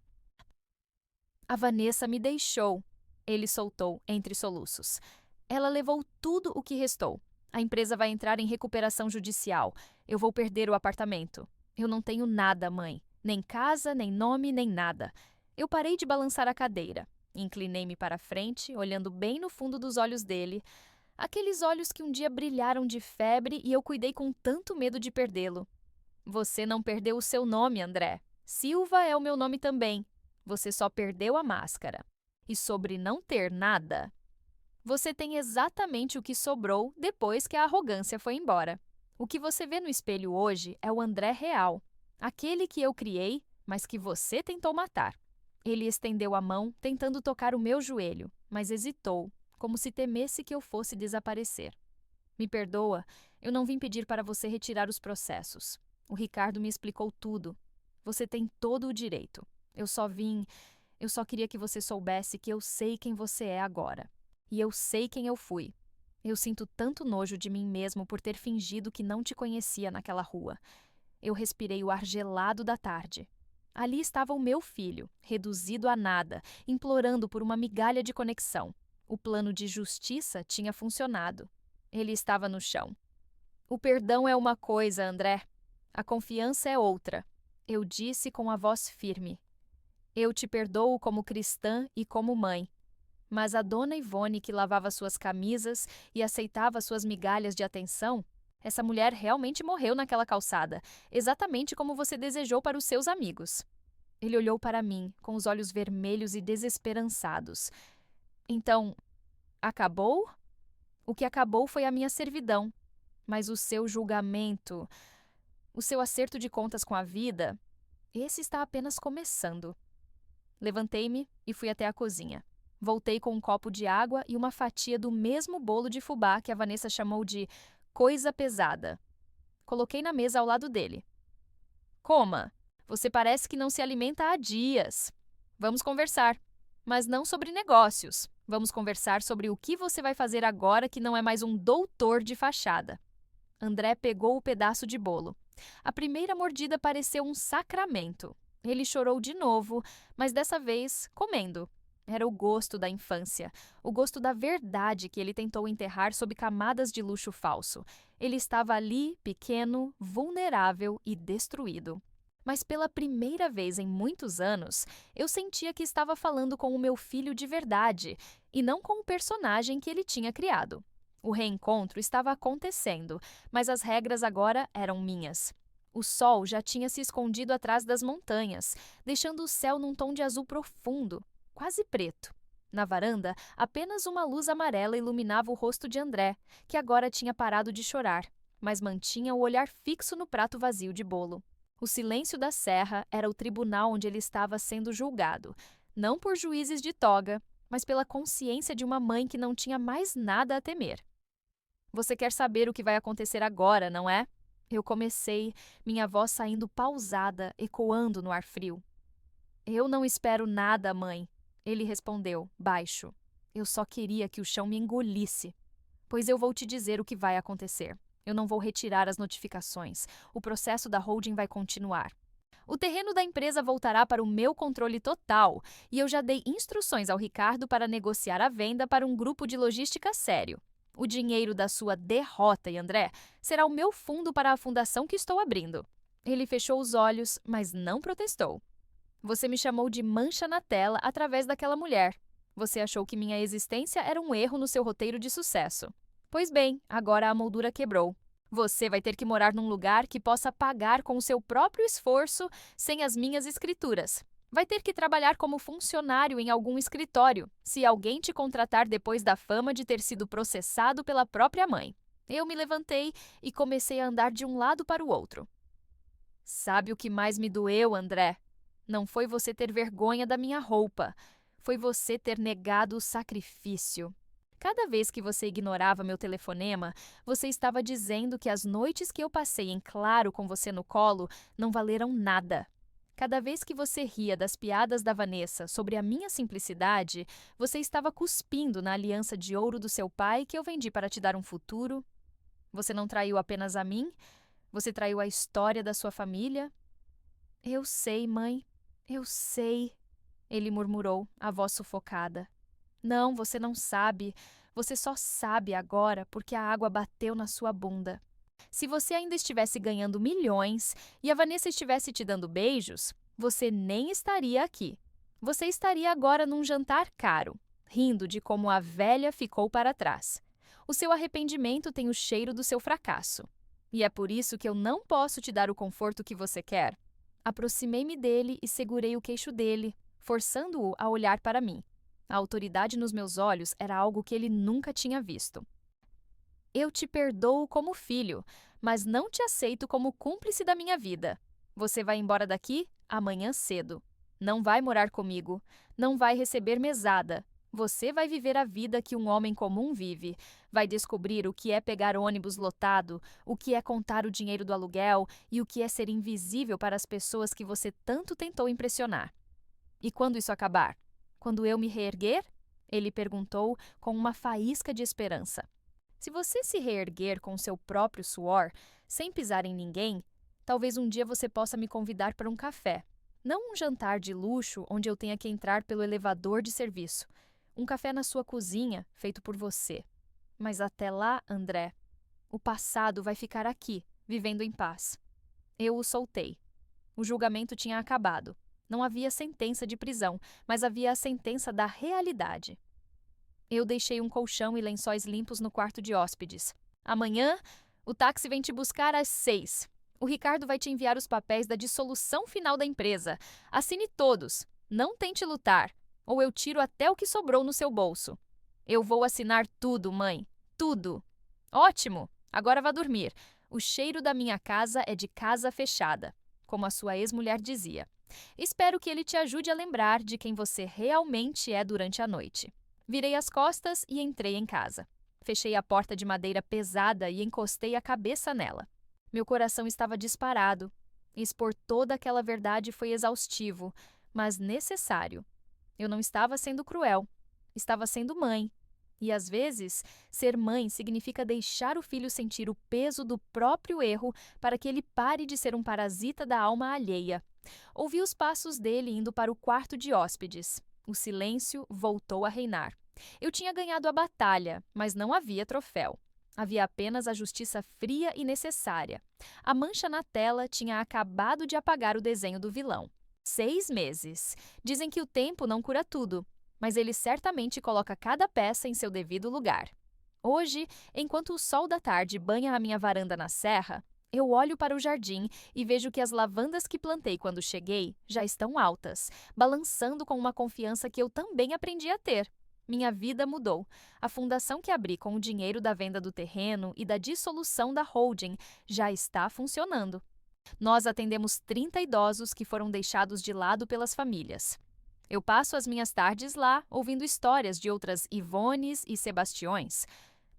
A Vanessa me deixou, ele soltou entre soluços. Ela levou tudo o que restou. A empresa vai entrar em recuperação judicial. Eu vou perder o apartamento. Eu não tenho nada, mãe. Nem casa, nem nome, nem nada. Eu parei de balançar a cadeira. Inclinei-me para a frente, olhando bem no fundo dos olhos dele. Aqueles olhos que um dia brilharam de febre e eu cuidei com tanto medo de perdê-lo. Você não perdeu o seu nome, André. Silva é o meu nome também. Você só perdeu a máscara. E sobre não ter nada, você tem exatamente o que sobrou depois que a arrogância foi embora. O que você vê no espelho hoje é o André real, aquele que eu criei, mas que você tentou matar. Ele estendeu a mão, tentando tocar o meu joelho, mas hesitou, como se temesse que eu fosse desaparecer. Me perdoa, eu não vim pedir para você retirar os processos. O Ricardo me explicou tudo. Você tem todo o direito. Eu só queria que você soubesse que eu sei quem você é agora. E eu sei quem eu fui. Eu sinto tanto nojo de mim mesmo por ter fingido que não te conhecia naquela rua. Eu respirei o ar gelado da tarde. Ali estava o meu filho, reduzido a nada, implorando por uma migalha de conexão. O plano de justiça tinha funcionado. Ele estava no chão. O perdão é uma coisa, André. A confiança é outra. Eu disse com a voz firme. Eu te perdoo como cristã e como mãe. Mas a dona Ivone, que lavava suas camisas e aceitava suas migalhas de atenção, essa mulher realmente morreu naquela calçada, exatamente como você desejou para os seus amigos. Ele olhou para mim, com os olhos vermelhos e desesperançados. Então, acabou? O que acabou foi a minha servidão. Mas o seu julgamento, o seu acerto de contas com a vida, esse está apenas começando. Levantei-me e fui até a cozinha. Voltei com um copo de água e uma fatia do mesmo bolo de fubá que a Vanessa chamou de coisa pesada. Coloquei na mesa ao lado dele. Coma. Você parece que não se alimenta há dias. Vamos conversar. Mas não sobre negócios. Vamos conversar sobre o que você vai fazer agora que não é mais um doutor de fachada. André pegou o pedaço de bolo. A primeira mordida pareceu um sacramento. Ele chorou de novo, mas dessa vez comendo. Era o gosto da infância, o gosto da verdade que ele tentou enterrar sob camadas de luxo falso. Ele estava ali, pequeno, vulnerável e destruído. Mas pela primeira vez em muitos anos, eu sentia que estava falando com o meu filho de verdade, e não com o personagem que ele tinha criado. O reencontro estava acontecendo, mas as regras agora eram minhas. O sol já tinha se escondido atrás das montanhas, deixando o céu num tom de azul profundo, quase preto. Na varanda, apenas uma luz amarela iluminava o rosto de André, que agora tinha parado de chorar, mas mantinha o olhar fixo no prato vazio de bolo. O silêncio da serra era o tribunal onde ele estava sendo julgado, não por juízes de toga, mas pela consciência de uma mãe que não tinha mais nada a temer. Você quer saber o que vai acontecer agora, não é? Eu comecei, minha voz saindo pausada, ecoando no ar frio. Eu não espero nada, mãe. Ele respondeu, baixo. Eu só queria que o chão me engolisse. Pois eu vou te dizer o que vai acontecer. Eu não vou retirar as notificações. O processo da holding vai continuar. O terreno da empresa voltará para o meu controle total e eu já dei instruções ao Ricardo para negociar a venda para um grupo de logística sério. O dinheiro da sua derrota, André, será o meu fundo para a fundação que estou abrindo. Ele fechou os olhos, mas não protestou. Você me chamou de mancha na tela através daquela mulher. Você achou que minha existência era um erro no seu roteiro de sucesso. Pois bem, agora a moldura quebrou. Você vai ter que morar num lugar que possa pagar com o seu próprio esforço sem as minhas escrituras. Vai ter que trabalhar como funcionário em algum escritório, se alguém te contratar depois da fama de ter sido processado pela própria mãe. Eu me levantei e comecei a andar de um lado para o outro. Sabe o que mais me doeu, André? Não foi você ter vergonha da minha roupa. Foi você ter negado o sacrifício. Cada vez que você ignorava meu telefonema, você estava dizendo que as noites que eu passei em claro com você no colo não valeram nada. Cada vez que você ria das piadas da Vanessa sobre a minha simplicidade, você estava cuspindo na aliança de ouro do seu pai que eu vendi para te dar um futuro. Você não traiu apenas a mim, você traiu a história da sua família. Eu sei, mãe, eu sei, ele murmurou, a voz sufocada. Não, você não sabe. Você só sabe agora porque a água bateu na sua bunda. Se você ainda estivesse ganhando milhões e a Vanessa estivesse te dando beijos, você nem estaria aqui. Você estaria agora num jantar caro, rindo de como a velha ficou para trás. O seu arrependimento tem o cheiro do seu fracasso. E é por isso que eu não posso te dar o conforto que você quer. Aproximei-me dele e segurei o queixo dele, forçando-o a olhar para mim. A autoridade nos meus olhos era algo que ele nunca tinha visto. Eu te perdoo como filho, mas não te aceito como cúmplice da minha vida. Você vai embora daqui amanhã cedo. Não vai morar comigo, não vai receber mesada. Você vai viver a vida que um homem comum vive. Vai descobrir o que é pegar ônibus lotado, o que é contar o dinheiro do aluguel e o que é ser invisível para as pessoas que você tanto tentou impressionar. E quando isso acabar? Quando eu me reerguer? Ele perguntou com uma faísca de esperança. Se você se reerguer com seu próprio suor, sem pisar em ninguém, talvez um dia você possa me convidar para um café. Não um jantar de luxo onde eu tenha que entrar pelo elevador de serviço. Um café na sua cozinha, feito por você. Mas até lá, André, o passado vai ficar aqui, vivendo em paz. Eu o soltei. O julgamento tinha acabado. Não havia sentença de prisão, mas havia a sentença da realidade. Eu deixei um colchão e lençóis limpos no quarto de hóspedes. Amanhã, o táxi vem te buscar às 6. O Ricardo vai te enviar os papéis da dissolução final da empresa. Assine todos. Não tente lutar, ou eu tiro até o que sobrou no seu bolso. Eu vou assinar tudo, mãe. Tudo. Ótimo! Agora vá dormir. O cheiro da minha casa é de casa fechada, como a sua ex-mulher dizia. Espero que ele te ajude a lembrar de quem você realmente é durante a noite. Virei as costas e entrei em casa. Fechei a porta de madeira pesada e encostei a cabeça nela. Meu coração estava disparado. Expor toda aquela verdade foi exaustivo, mas necessário. Eu não estava sendo cruel. Estava sendo mãe. E às vezes, ser mãe significa deixar o filho sentir o peso do próprio erro para que ele pare de ser um parasita da alma alheia. Ouvi os passos dele indo para o quarto de hóspedes. O silêncio voltou a reinar. Eu tinha ganhado a batalha, mas não havia troféu. Havia apenas a justiça fria e necessária. A mancha na tela tinha acabado de apagar o desenho do vilão. 6 meses. Dizem que o tempo não cura tudo, mas ele certamente coloca cada peça em seu devido lugar. Hoje, enquanto o sol da tarde banha a minha varanda na serra, eu olho para o jardim e vejo que as lavandas que plantei quando cheguei já estão altas, balançando com uma confiança que eu também aprendi a ter. Minha vida mudou. A fundação que abri com o dinheiro da venda do terreno e da dissolução da holding já está funcionando. Nós atendemos 30 idosos que foram deixados de lado pelas famílias. Eu passo as minhas tardes lá, ouvindo histórias de outras Ivones e Sebastiões.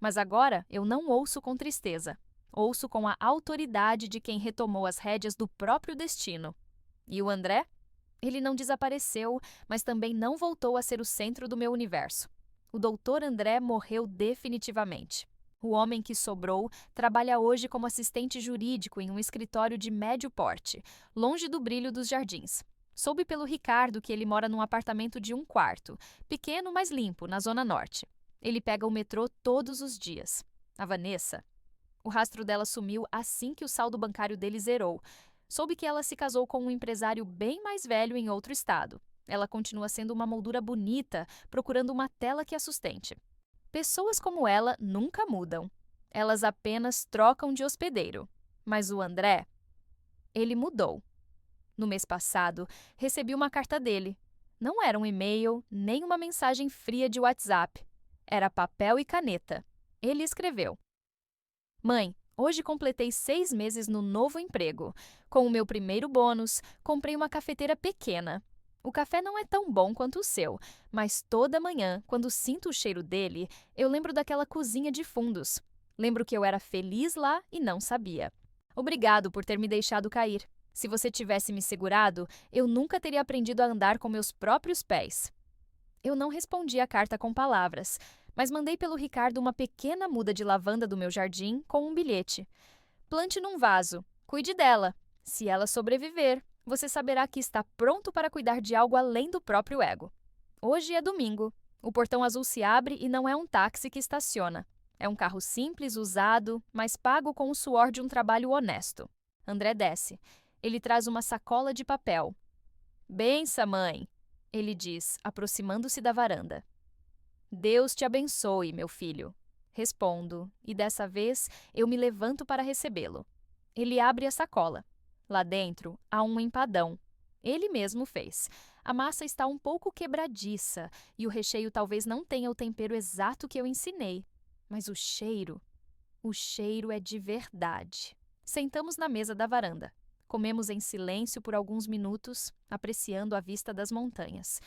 Mas agora eu não ouço com tristeza. Ouço com a autoridade de quem retomou as rédeas do próprio destino. E o André? Ele não desapareceu, mas também não voltou a ser o centro do meu universo. O Dr. André morreu definitivamente. O homem que sobrou trabalha hoje como assistente jurídico em um escritório de médio porte, longe do brilho dos jardins. Soube pelo Ricardo que ele mora num apartamento de 1 quarto, pequeno, mas limpo, na Zona Norte. Ele pega o metrô todos os dias. A Vanessa? O rastro dela sumiu assim que o saldo bancário dele zerou. Soube que ela se casou com um empresário bem mais velho em outro estado. Ela continua sendo uma moldura bonita, procurando uma tela que a sustente. Pessoas como ela nunca mudam. Elas apenas trocam de hospedeiro. Mas o André? Ele mudou. No mês passado, recebi uma carta dele. Não era um e-mail, nem uma mensagem fria de WhatsApp. Era papel e caneta. Ele escreveu: Mãe, hoje completei 6 meses no novo emprego. Com o meu primeiro bônus, comprei uma cafeteira pequena. O café não é tão bom quanto o seu, mas toda manhã, quando sinto o cheiro dele, eu lembro daquela cozinha de fundos. Lembro que eu era feliz lá e não sabia. Obrigado por ter me deixado cair. Se você tivesse me segurado, eu nunca teria aprendido a andar com meus próprios pés. Eu não respondi a carta com palavras, mas mandei pelo Ricardo uma pequena muda de lavanda do meu jardim com um bilhete. Plante num vaso. Cuide dela. Se ela sobreviver, você saberá que está pronto para cuidar de algo além do próprio ego. Hoje é domingo. O portão azul se abre e não é um táxi que estaciona. É um carro simples, usado, mas pago com o suor de um trabalho honesto. André desce. Ele traz uma sacola de papel. Bença, mãe, ele diz, aproximando-se da varanda. Deus te abençoe, meu filho. Respondo, e dessa vez eu me levanto para recebê-lo. Ele abre a sacola. Lá dentro há um empadão. Ele mesmo fez. A massa está um pouco quebradiça e o recheio talvez não tenha o tempero exato que eu ensinei. Mas o cheiro é de verdade. Sentamos na mesa da varanda. Comemos em silêncio por alguns minutos, apreciando a vista das montanhas.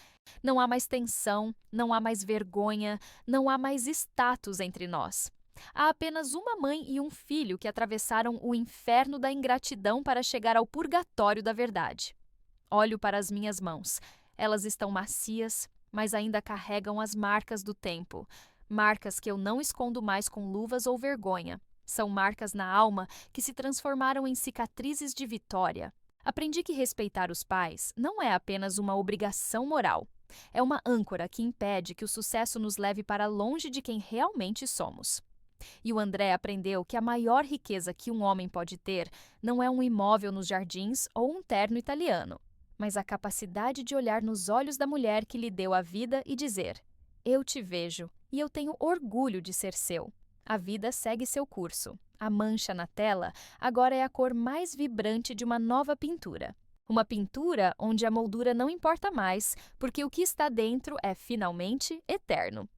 Não há mais tensão, não há mais vergonha, não há mais status entre nós. Há apenas uma mãe e um filho que atravessaram o inferno da ingratidão para chegar ao purgatório da verdade. Olho para as minhas mãos. Elas estão macias, mas ainda carregam as marcas do tempo. Marcas que eu não escondo mais com luvas ou vergonha. São marcas na alma que se transformaram em cicatrizes de vitória. Aprendi que respeitar os pais não é apenas uma obrigação moral. É uma âncora que impede que o sucesso nos leve para longe de quem realmente somos. E o André aprendeu que a maior riqueza que um homem pode ter não é um imóvel nos jardins ou um terno italiano, mas a capacidade de olhar nos olhos da mulher que lhe deu a vida e dizer: eu te vejo e eu tenho orgulho de ser seu. A vida segue seu curso. A mancha na tela agora é a cor mais vibrante de uma nova pintura. Uma pintura onde a moldura não importa mais, porque o que está dentro é finalmente eterno.